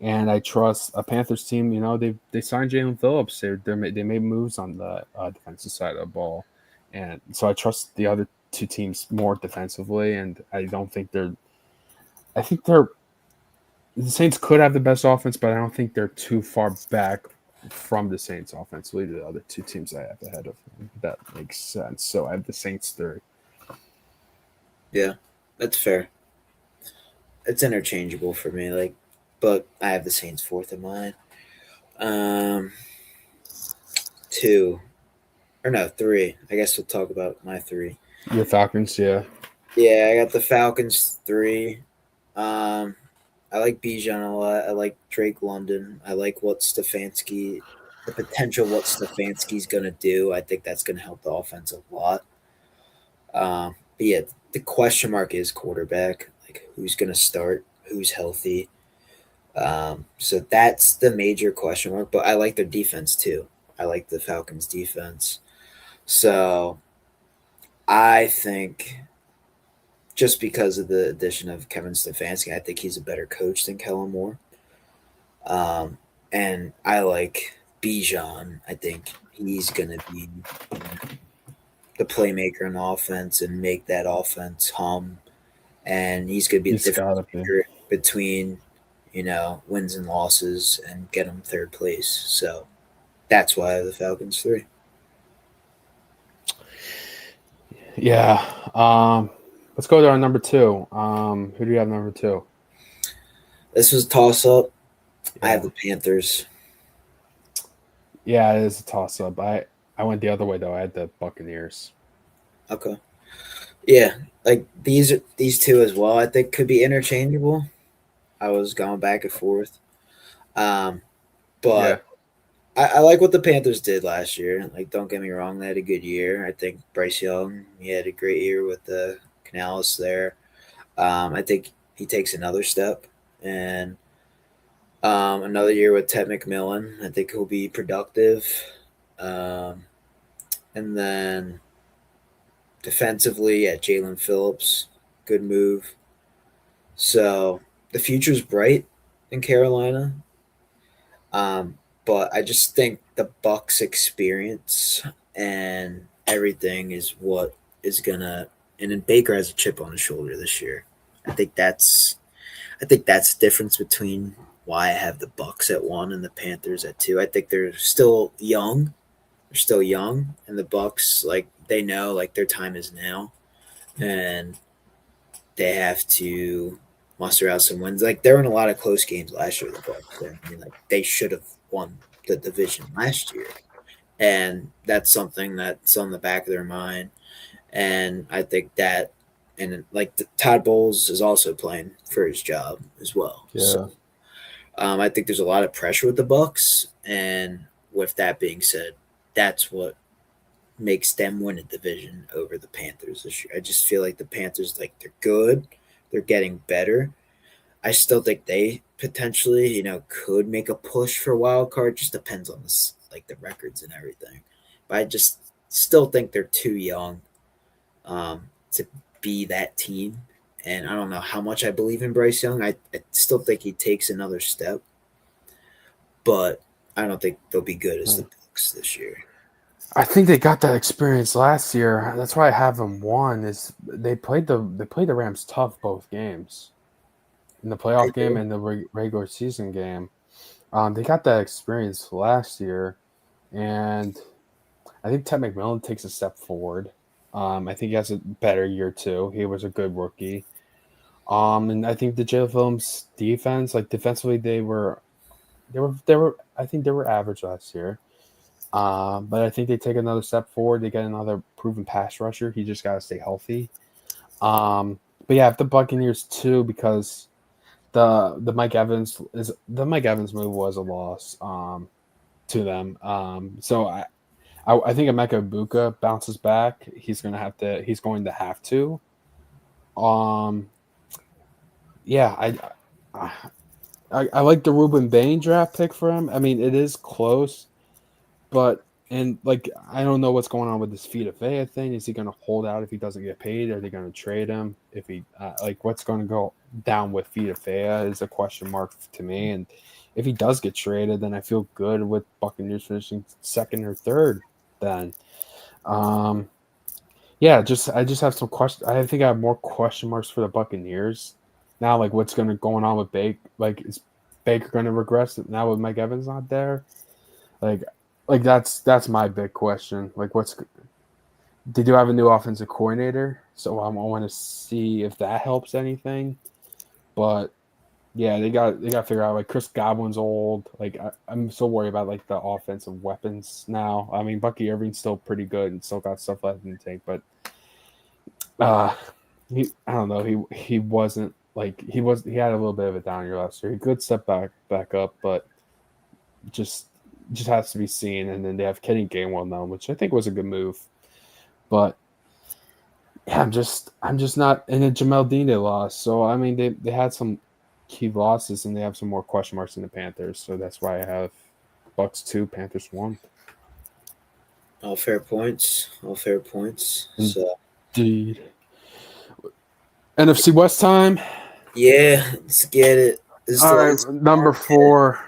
and I trust a Panthers team. You know, they signed Jalen Phillips. They made moves on the defensive side of the ball, and so I trust the other two teams more defensively. And I don't think they're. I think they're the Saints could have the best offense, but I don't think they're too far back from the Saints offensively to the other two teams I have ahead of them. That makes sense. So I have the Saints 3. Yeah, that's fair. It's interchangeable for me. Like, but I have the Saints fourth in mine. Um, 2 or no 3. I guess we'll talk about my 3. Your Falcons, yeah. Yeah, I got the Falcons 3. Um, I like Bijan a lot. I like Drake London. I like the potential what Stefanski's gonna do. I think that's gonna help the offense a lot. But yeah, the question mark is quarterback. Like who's gonna start? Who's healthy? So that's the major question mark. But I like their defense too. I like the Falcons defense. So I think just because of the addition of Kevin Stefanski, I think he's a better coach than Kellen Moore. And I like Bijan. I think he's going to be the playmaker in the offense and make that offense hum. And he's going to be the He's difference gotta be. maker between, wins and losses and get him third place. So that's why I have the Falcons 3. Yeah. Let's go to our number 2. Who do you have number 2? This was a toss up. Yeah. I have the Panthers. Yeah, it is a toss up. I went the other way though. I had the Buccaneers. Okay. Yeah, like these two as well. I think could be interchangeable. I was going back and forth, Yeah. but I like what the Panthers did last year. Like, don't get me wrong, they had a good year. I think Bryce Young, he had a great year with the Canales there. I think he takes another step, and another year with Ted McMillan. I think he'll be productive. Um, and then defensively, at Jalen Phillips, good move. So the future's bright in Carolina. but I just think the Bucks experience and everything is what is gonna. And then Baker has a chip on his shoulder this year. I think that's I think that's the difference between why I have the Bucks at 1 and the Panthers at 2. I think they're still young. They're still young, and the Bucks, like, they know, like, their time is now, and they have to muster out some wins. Like, they were in a lot of close games last year. The Bucks, I mean, like, they should have won the division last year, and that's something that's on the back of their mind. And I think that, and like Todd Bowles is also playing for his job as well. Yeah. So I think there's a lot of pressure with the Bucks, and with that being said, that's what makes them win a division over the Panthers this year. I just feel like the Panthers, like, they're good, they're getting better. I still think they potentially, could make a push for a wild card. Just depends on this, like, the records and everything. But I just still think they're too young to be that team. And I don't know how much I believe in Bryce Young. I still think he takes another step, but I don't think they'll be good as the Bucks this year. I think they got that experience last year. That's why I have them 1. Is they played the Rams tough both games, in the playoff game and the regular season game. They got that experience last year, and I think Ted McMillan takes a step forward. I think he has a better year too. He was a good rookie. And I think the Jalen Phillips defense, like, defensively, they were I think they were average last year. But I think they take another step forward. They get another proven pass rusher. He just got to stay healthy. But yeah, if the Buccaneers too, because the Mike Evans move was a loss to them. So I think Emeka Ibuka bounces back. He's going to have to. Yeah, I like the Ruben Bain draft pick for him. I mean, it is close, but I don't know what's going on with this Vita Vea thing. Is he going to hold out if he doesn't get paid? Are they going to trade him? If he what's going to go down with Vita Vea is a question mark to me. And if he does get traded, then I feel good with Buccaneers finishing second or third. Then, yeah, I just have some questions. I think I have more question marks for the Buccaneers now. Like, what's going on with Baker? Like, is Baker going to regress now with Mike Evans not there? Like that's my big question. Like, they do have a new offensive coordinator, so I want to see if that helps anything. But yeah, they got to figure out, like, Chris Godwin's old. Like, I'm so worried about, like, the offensive weapons now. I mean, Bucky Irving's still pretty good and still got stuff left in the tank, but I don't know. He wasn't like he had a little bit of a down year last year. He could step back up, but just has to be seen. And then they have Kenny Gainwell now, which I think was a good move. But yeah, I'm just not. And then Jamel Dean they lost, so I mean they had some key losses, and they have some more question marks in the Panthers. So that's why I have Bucks 2, Panthers 1. All fair points. So, indeed. NFC West time. Yeah, let's get it. All right, number 4.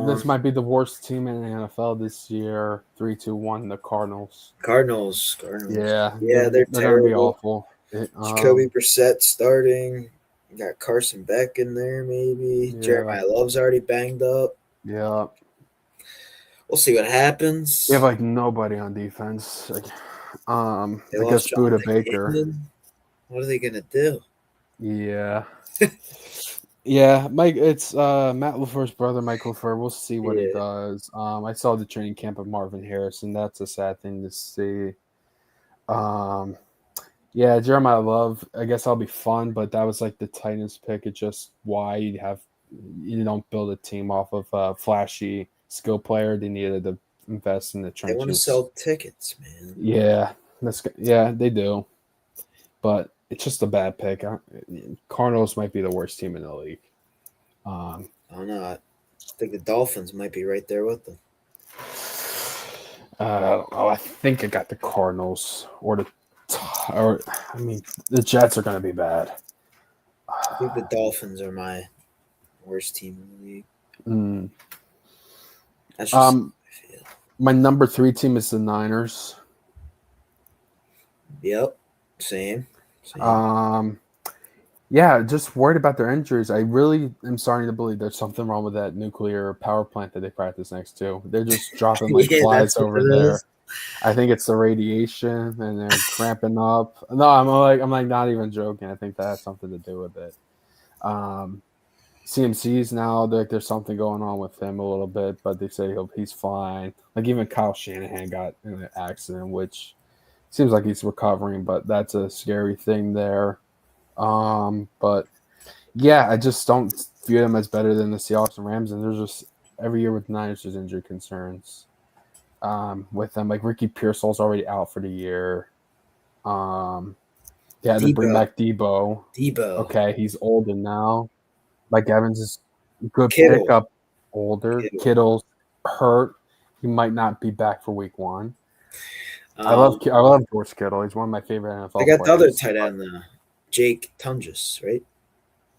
This might be the worst team in the NFL this year. 3-2-1, the Cardinals. Cardinals. Yeah, they're going to be awful. Jacoby Brissett starting. You got Carson Beck in there, maybe. Yeah. Jeremiah Love's already banged up. Yeah. We'll see what happens. They have, like, nobody on defense. Like, I guess Buda Baker. What are they gonna do? Yeah. Yeah, Mike. It's Matt LaFleur's brother, Mike LaFleur. We'll see what he does. I saw the training camp of Marvin Harrison. That's a sad thing to see. Yeah, Jeremiah Love. I guess I'll be fun, but that was like the Titans pick. It's just why you don't build a team off of a flashy skill player. They needed to invest in the trenches. They want to sell tickets, man. Yeah, they do. But it's just a bad pick. Cardinals might be the worst team in the league. I don't know. I think the Dolphins might be right there with them. I think I got the Cardinals the Jets are going to be bad. I think the Dolphins are my worst team in the league. That's just my number 3 team is the Niners. Yep. Same. Yeah, just worried about their injuries. I really am starting to believe there's something wrong with that nuclear power plant that they practice next to. They're just dropping like Yeah, flies that's what over it there. is. I think it's the radiation, and they're cramping up. No, I'm like not even joking. I think that has something to do with it. CMC's now there's something going on with him a little bit, but they say he's fine. Like even Kyle Shanahan got in an accident, which seems like he's recovering, but that's a scary thing there. But yeah, I just don't view them as better than the Seahawks and Rams, and there's just every year with Niners there's injury concerns. With them, like Ricky Pearsall's already out for the year. Yeah, they bring back Debo. Okay, he's older now. Mike Evans is a good pickup. Older. Kittle's hurt. He might not be back for week 1. I love George Kittle. He's one of my favorite NFL players. I got the other tight end, Jake Tunges, right?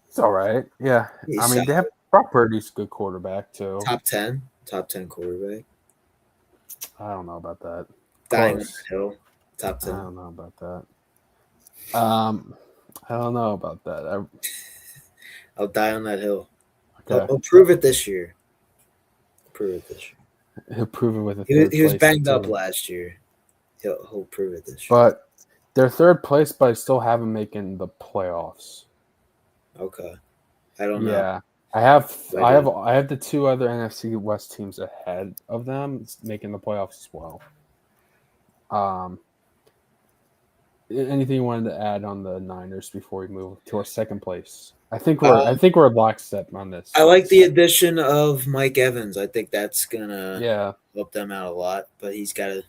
It's all right. Yeah. I mean, they have Brock Purdy's a good quarterback, too. Top 10 quarterback. I don't know about that. Dying on that hill. Top 10. I don't know about that. I don't know about that. I'll die on that hill. Okay. I'll prove it this year. He'll prove it with a third place. He was banged up last year. He'll prove it this year. But they're third place, but I still have them making the playoffs. Okay. I don't know. Yeah. I have the 2 other NFC West teams ahead of them making the playoffs as well. Anything you wanted to add on the Niners before we move to our second place? I think we're lockstep on this. I like the addition of Mike Evans. I think that's gonna help them out a lot. But he's got to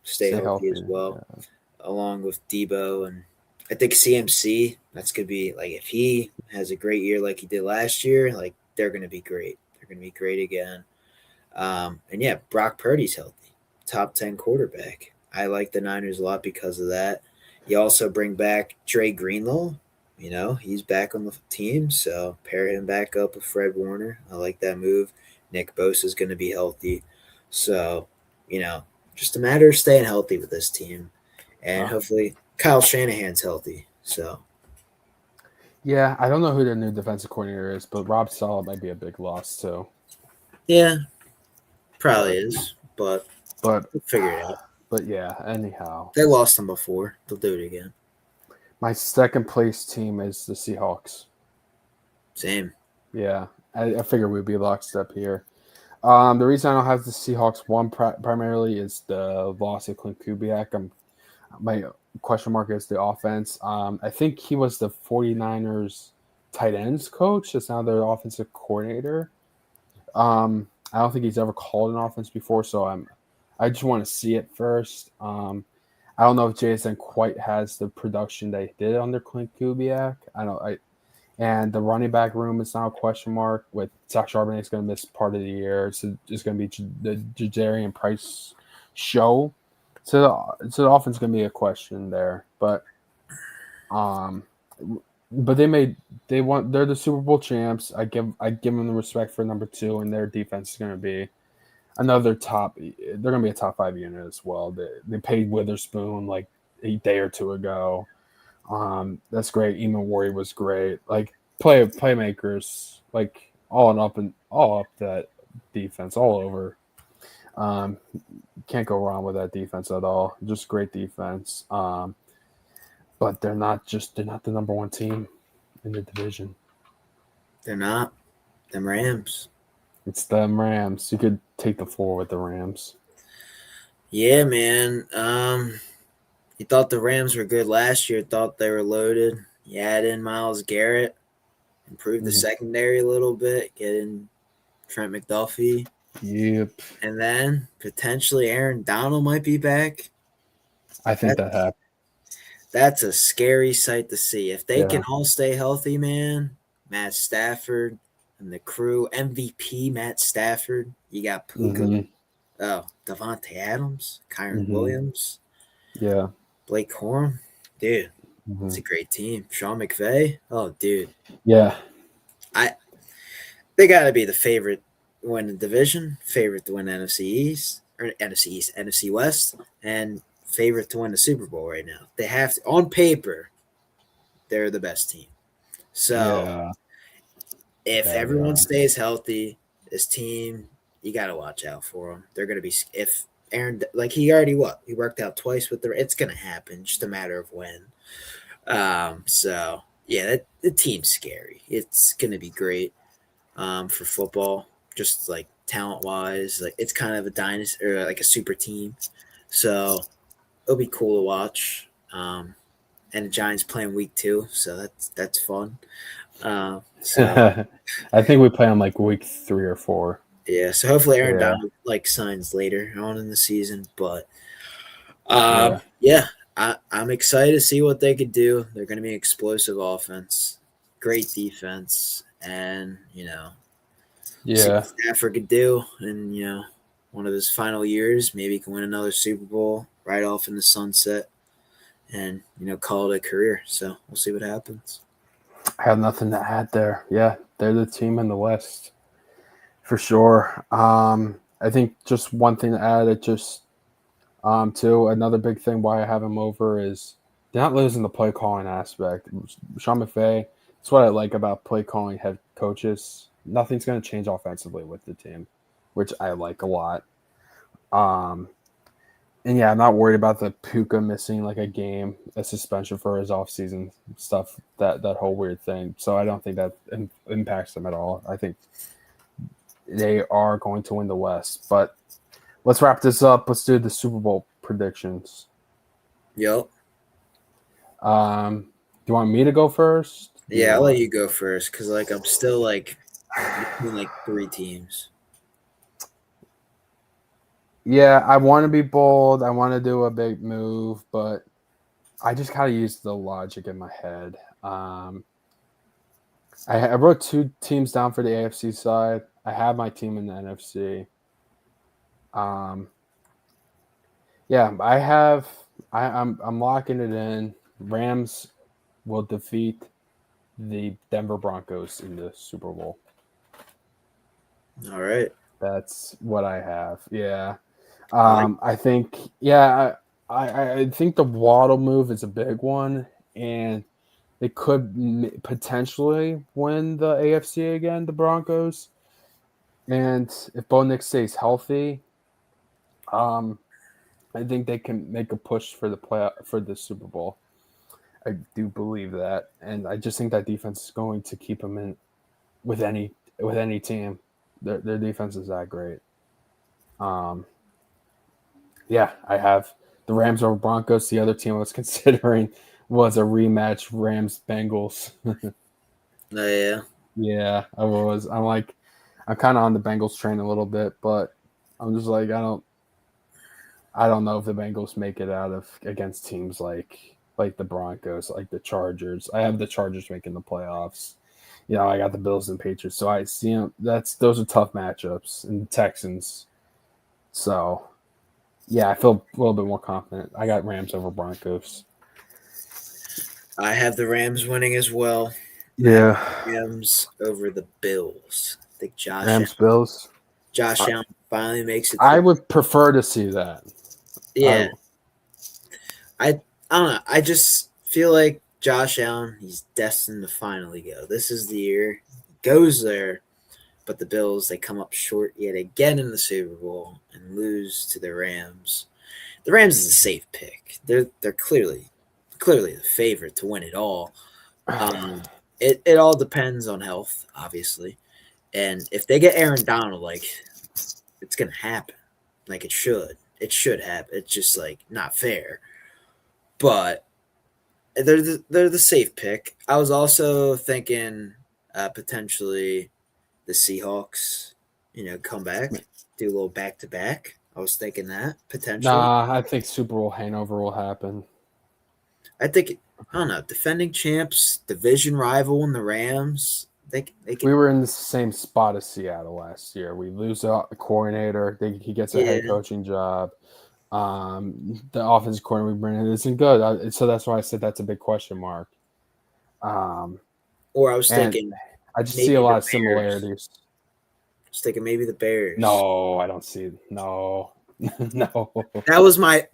stay healthy as well, along with Debo, and I think CMC. That's gonna be like if he has a great year like he did last year, like they're gonna be great. They're gonna be great again. And yeah, Brock Purdy's healthy, top 10 quarterback. I like the Niners a lot because of that. You also bring back Dre Greenlaw. He's back on the team, so pair him back up with Fred Warner. I like that move. Nick Bosa is going to be healthy. So, just a matter of staying healthy with this team. And hopefully Kyle Shanahan's healthy. So, yeah, I don't know who their new defensive coordinator is, but Rob Saleh might be a big loss, too. Yeah, probably is, but we'll figure it out. But yeah, anyhow. They lost him before. They'll do it again. My second place team is the Seahawks. Same. Yeah, I figure we'd be lockstep here. The reason I don't have the Seahawks primarily is the loss of Clint Kubiak. My question mark is the offense. I think he was the 49ers tight ends coach. That's now their offensive coordinator. I don't think he's ever called an offense before, so I just want to see it first. I don't know if Jason quite has the production they did under Clint Kubiak. And the running back room is now a question mark with Zach Charbonnet is going to miss part of the year. So it's going to be the Jadarian Price show. So the offense is going to be a question there. But they're the Super Bowl champs. I give them the respect for number 2, and their defense is going to be another they're going to be a top 5 unit as well. They paid Witherspoon like a day or 2 ago. That's great. Eamon Warrior was great. Like playmakers, like all up that defense all over. Can't go wrong with that defense at all. Just great defense. But they're not the number 1 team in the division. They're not. Them Rams. It's the Rams. You could take the floor with the Rams. Yeah, man. You thought the Rams were good last year. Thought they were loaded. You add in Myles Garrett, improve the secondary a little bit, get in Trent McDuffie. Yep. And then potentially Aaron Donald might be back. I think that happened. That's a scary sight to see. If they can all stay healthy, man, Matt Stafford and the crew, MVP Matt Stafford. You got Puka. Devontae Adams, Kyron Williams. Yeah. Blake Corum. Dude, it's a great team. Sean McVay. Oh, dude. Yeah. They got to be the favorite. win the division, favorite to win the NFC East or NFC East, NFC West, and favorite to win the Super Bowl right now. They have to, on paper, they're the best team. So Yeah, if yeah, they everyone are. stays healthy, this team, you got to watch out for them. They're going to be if Aaron, like he already he worked out twice with the. It's going to happen, just a matter of when. So yeah, the team's scary. It's going to be great for football, just like talent wise. Like it's kind of a dynasty or like a super team. So it'll be cool to watch. And the Giants playing week 2, so that's fun. So I think we play on like week 3 or 4. yeah, so hopefully Aaron Yeah, Donald like signs later on in the season, but yeah, yeah, I'm excited to see what they could do. They're going to be an explosive offense, great defense, and see yeah. what Stafford could do. And one of his final years, maybe he can win another Super Bowl right off in the sunset, and call it a career. So we'll see what happens. I have nothing to add there. Yeah, they're the team in the West for sure. I think just one thing to add, it just too another big thing why I have him over is they're not losing the play calling aspect. Sean McVay, that's what I like about play calling head coaches. Nothing's going to change offensively with the team, which I like a lot. Um, and yeah, I'm not worried about the Puka missing like a game, a suspension for his offseason stuff, that whole weird thing. So I don't think that impacts them at all. I think they are going to win the West. But let's wrap this up. Let's do the Super Bowl predictions. Yep. Do you want me to go first? Do you Yeah, I'll let want? you go first because like I'm still like between like 3 teams. Yeah, I want to be bold. I want to do a big move, but I just gotta use the logic in my head. I wrote 2 teams down for the AFC side. I have my team in the NFC. Um, yeah, I have. I'm locking it in. Rams will defeat the Denver Broncos in the Super Bowl. All right. That's what I have. Yeah. I like I think. Yeah. I think the Waddle move is a big one, and they could potentially win the AFC again, the Broncos. And if Bo Nix stays healthy, um, I think they can make a push for the Super Bowl. I do believe that, and I just think that defense is going to keep them in with any team. Their defense is that great. Um, yeah, I have the Rams over Broncos. The other team I was considering was a rematch, Rams Bengals. yeah. Yeah, I was. I'm kind of on the Bengals train a little bit, but I'm just like I don't know if the Bengals make it out of against teams like the Broncos, like the Chargers. I have the Chargers making the playoffs. I got the Bills and Patriots, so I see those are tough matchups, and the Texans. So yeah, I feel a little bit more confident. I got Rams over Broncos. I have the Rams winning as well. I have Yeah, the Rams over the Bills. I think Rams Bills. Josh Allen finally makes it to I the would prefer to see that. yeah. I don't know. I just feel like Josh Allen, he's destined to finally go. This is the year he goes there, but the Bills they come up short yet again in the Super Bowl and lose to the Rams. The Rams is a safe pick. They're clearly the favorite to win it all. It all depends on health, obviously, and if they get Aaron Donald, like it's gonna happen, like it should. It should happen. It's just like not fair, but they're the safe pick. I was also thinking potentially the Seahawks, come back, do a little back to back. I was thinking that potentially. Nah, I think Super Bowl hangover will happen. I think I don't know. Defending champs, division rival in the Rams. They We could were in the same spot as Seattle last year. We lose a coordinator. He gets a head yeah. coaching job. The offensive coordinator we bring in isn't good. So that's why I said that's a big question mark. Um, Or I was and thinking I just see a maybe lot the of Bears. similarities. was thinking maybe the Bears. No, I don't see. No, no.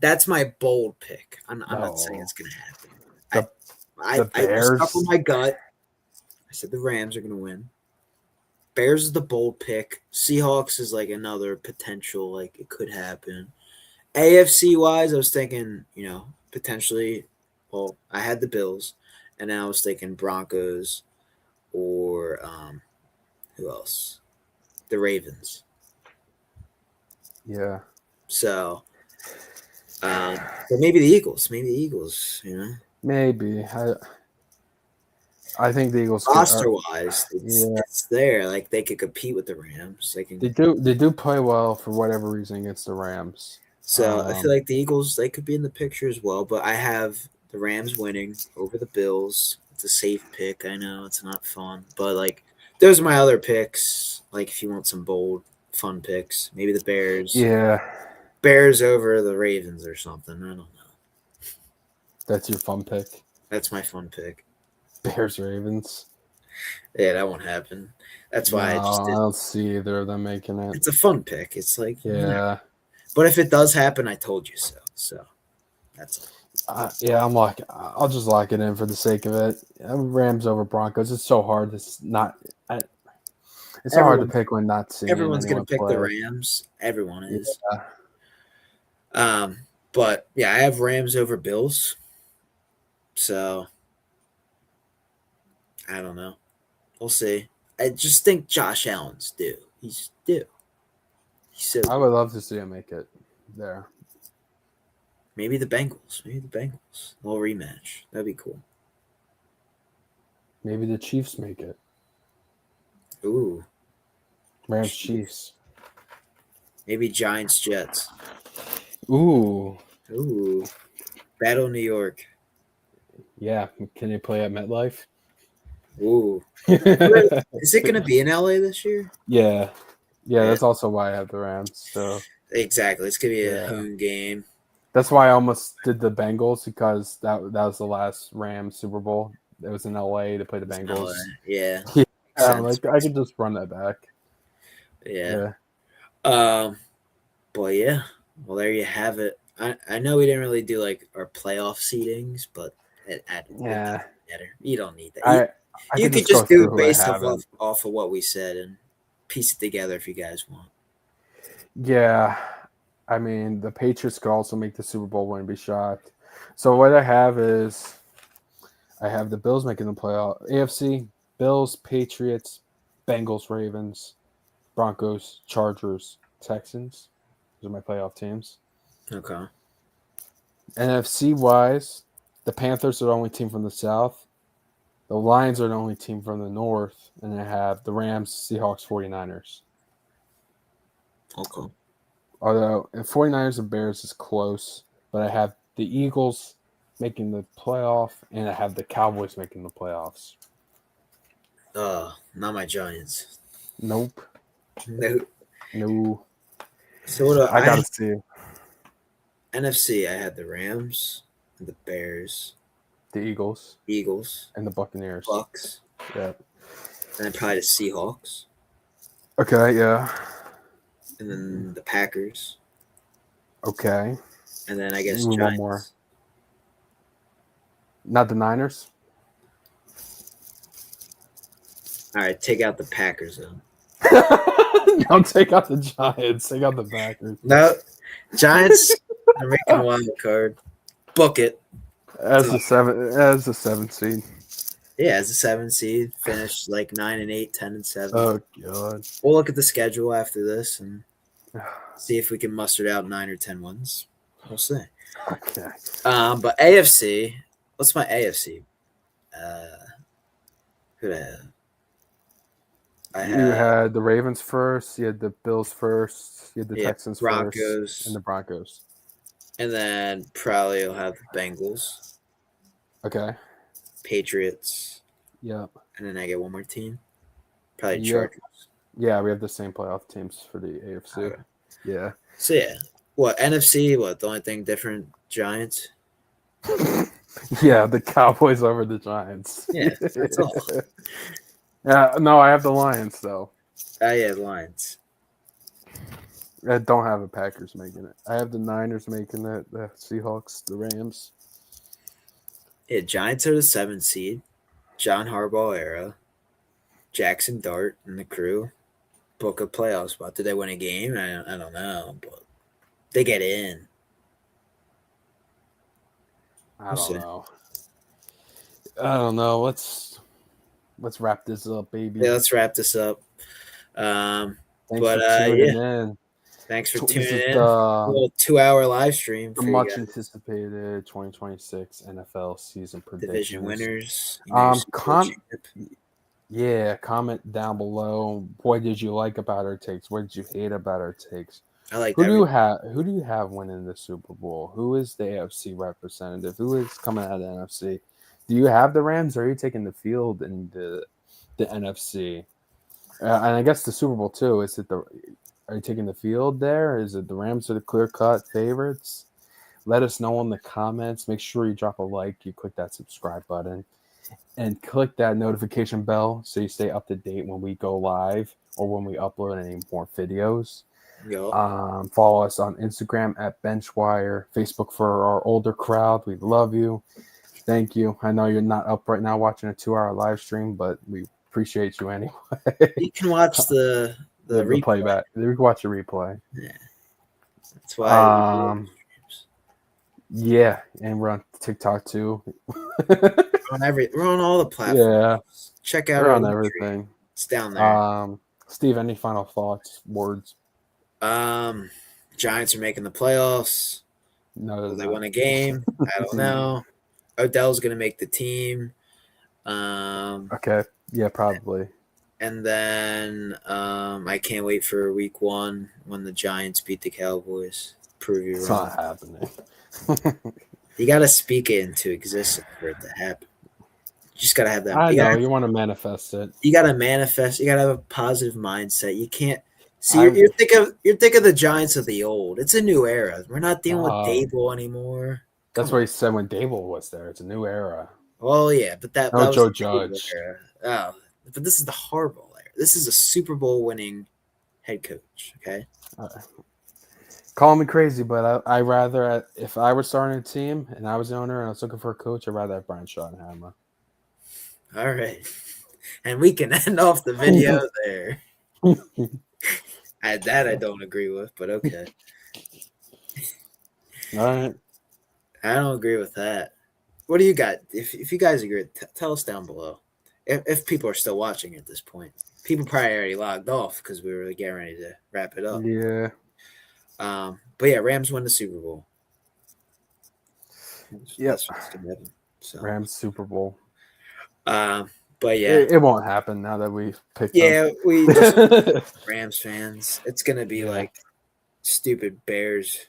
That's my bold pick. I'm not saying it's gonna happen. The I Bears. stuck with my gut. I said the Rams are gonna win. Bears is the bold pick. Seahawks is like another potential, like it could happen. AFC wise, I was thinking, potentially. Well, I had the Bills, and then I was thinking Broncos or who else? The Ravens. Yeah. So, but maybe the Eagles. Maybe the Eagles. Maybe. I think the Eagles roster wise, it's there. Like they could compete with the Rams. They do play well for whatever reason against the Rams. So I feel like the Eagles, they could be in the picture as well. But I have the Rams winning over the Bills. It's a safe pick. I know it's not fun, but like those are my other picks. Like if you want some bold, fun picks, maybe the Bears. Yeah. Bears over the Ravens or something. I don't know. That's your fun pick? That's my fun pick. Bears Ravens. Yeah, that won't happen. That's why I don't see either of them making it. It's a fun pick. It's like yeah. But if it does happen, I told you so. So that's all. I'll just lock it in for the sake of it. Rams over Broncos. It's so hard. It's not. It's so hard to pick when not seeing. Everyone's going to pick the Rams. Everyone is. Yeah. But yeah, I have Rams over Bills. So I don't know. We'll see. I just think Josh Allen's due. He's due. I would love to see him make it there. Maybe the Bengals. A little rematch. That'd be cool. Maybe the Chiefs make it. Ooh. Rams Chiefs. Maybe Giants Jets. Ooh. Battle New York. Yeah. Can they play at MetLife? Ooh. Is it going to be in LA this year? Yeah. Yeah, that's also why I have the Rams. So exactly, it's gonna be a home game. That's why I almost did the Bengals because that was the last Rams Super Bowl. It was in LA to play the Bengals. Yeah, like I could just run that back. Yeah. But yeah, well there you have it. I know we didn't really do like our playoff seedings, but it matter. You don't need that. You could just do it based off of what we said and piece it together if you guys want. Yeah. I mean, the Patriots could also make the Super Bowl win and be shocked. So what I have is I have the Bills making the playoff. AFC, Bills, Patriots, Bengals, Ravens, Broncos, Chargers, Texans. Those are my playoff teams. Okay. NFC-wise, the Panthers are the only team from the South. The Lions are the only team from the North, and I have the Rams, Seahawks, 49ers. Okay. Although 49ers and Bears is close, but I have the Eagles making the playoff, and I have the Cowboys making the playoffs. Not my Giants. Nope. No. So what I gotta see. NFC, I had the Rams, the Bears. The Eagles. And the Buccaneers. Bucks. Yeah. And then probably the Seahawks. Okay, yeah. And then the Packers. Okay. And then I guess Giants. One more. Not the Niners? All right, take out the Packers, though. Don't take out the Giants. Take out the Packers. No. Giants are making a wild card. Book it. As the seventh seed. Yeah, as a 7th seed, finished like 9-8, 10-7. Oh god. We'll look at the schedule after this and see if we can muster out 9 or 10 wins. We'll see. Okay. But AFC, what's my AFC? Who do I have? You had the Ravens first. You had the Bills first. You had the Texans Broncos, first, and the Broncos. And then probably you'll have the Bengals. Okay. Patriots. Yep. And then I get one more team. Probably Chargers. Yeah, we have the same playoff teams for the AFC. Okay. Yeah. So yeah. What, NFC? What, the only thing different? Giants? Yeah, the Cowboys over the Giants. Yeah, that's all. No, I have the Lions though. Yeah, Lions. I don't have the Packers making it. I have the Niners making it, the Seahawks, the Rams. Yeah, Giants are the 7th seed. John Harbaugh era. Jackson Dart and the crew book a playoff spot. Did they win a game? I don't know, but they get in. I don't know. Let's wrap this up, baby. Yeah, let's wrap this up. Thanks for tuning in. Thanks for tuning in. A little 2-hour live stream. The much anticipated 2026 NFL season predictions. Division winners. Comment down below. What did you like about our takes? What did you hate about our takes? I like Who do you have winning the Super Bowl? Who is the AFC representative? Who is coming out of the NFC? Do you have the Rams, or are you taking the field in the NFC? And I guess the Super Bowl too. Are you taking the field there? Is it the Rams are the clear-cut favorites? Let us know in the comments. Make sure you drop a like, you click that subscribe button, and click that notification bell so you stay up to date when we go live or when we upload any more videos. Yep. Follow us on Instagram at BenchWire, Facebook for our older crowd. We love you. Thank you. I know you're not up right now watching a 2-hour live stream, but we appreciate you anyway. You can watch the replay back. You can watch the replay. Yeah. That's why. Yeah, and we're on TikTok too. We're on all the platforms. Yeah. Check out we're on everything. It's down there. Steve, any final thoughts, words? Giants are making the playoffs. No, will they win a game? I don't know. Odell's gonna make the team. Okay. Yeah, probably. And then I can't wait for week 1 when the Giants beat the Cowboys. Prove you wrong. It's not happening. You got to speak it into existence for it to happen. You just got to have that. I know. You want to manifest it. You got to manifest. You got to have a positive mindset. You can't see. You're thinking of the Giants of the old. It's a new era. We're not dealing with Dable anymore. That's what he said when Dable was there. It's a new era. Well, yeah, but that was Joe Judge. Era. Oh, but this is the Harbaugh era. This is a Super Bowl winning head coach. Okay. Call me crazy, but I rather, if I was starting a team and I was the owner and I was looking for a coach, I'd rather have Brian Schottenheimer. All right. And we can end off the video there. That I don't agree with, but okay. All right. I don't agree with that. What do you got? If you guys agree, tell us down below. If people are still watching at this point. People probably already logged off because we were getting ready to wrap it up. Yeah. But yeah, Rams win the Super Bowl. Yes. So. Rams Super Bowl. But yeah, it won't happen now that we've picked. Yeah, we just Rams fans. It's gonna be like stupid Bears.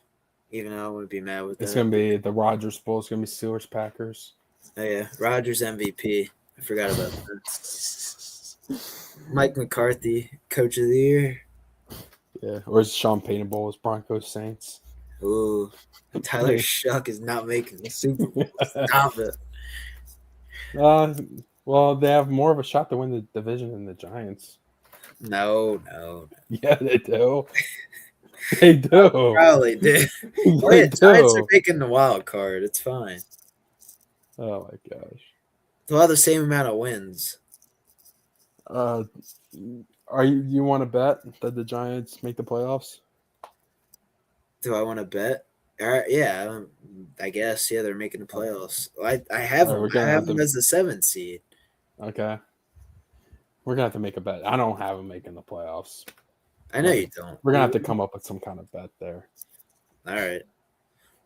Even though I wouldn't be mad with that. It's gonna be the Rodgers Bowl. It's gonna be Steelers Packers. Oh yeah, Rodgers MVP. I forgot about that. Mike McCarthy, Coach of the Year. Yeah, or is Sean Payton Bowl is Broncos Saints? Ooh, Tyler Shuck is not making the Super Bowl. Stop it. Well, they have more of a shot to win the division than the Giants. No. Yeah, they do. They do. Probably do. Giants are making the wild card. It's fine. Oh my gosh. They'll have the same amount of wins. You want to bet that the Giants make the playoffs? Do I want to bet? All right, yeah, I guess. Yeah, they're making the playoffs. I have them. I have them as the 7th seed. Okay. We're gonna have to make a bet. I don't have them making the playoffs. I know you don't. We're gonna have to come up with some kind of bet there. All right,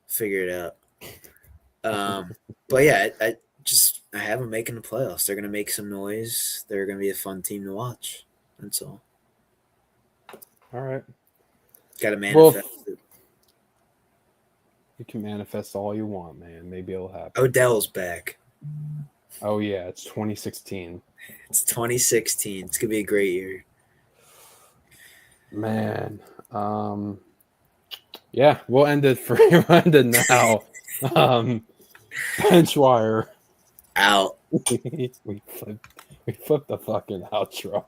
figure it out. But yeah, I have them making the playoffs. They're gonna make some noise. They're gonna be a fun team to watch. That's all. All right. Got to manifest it. You can manifest all you want, man. Maybe it'll happen. Odell's back. Oh yeah, it's 2016. It's 2016. It's gonna be a great year. Man, yeah, we'll end it now. BenchWire out. we flipped the fucking outro.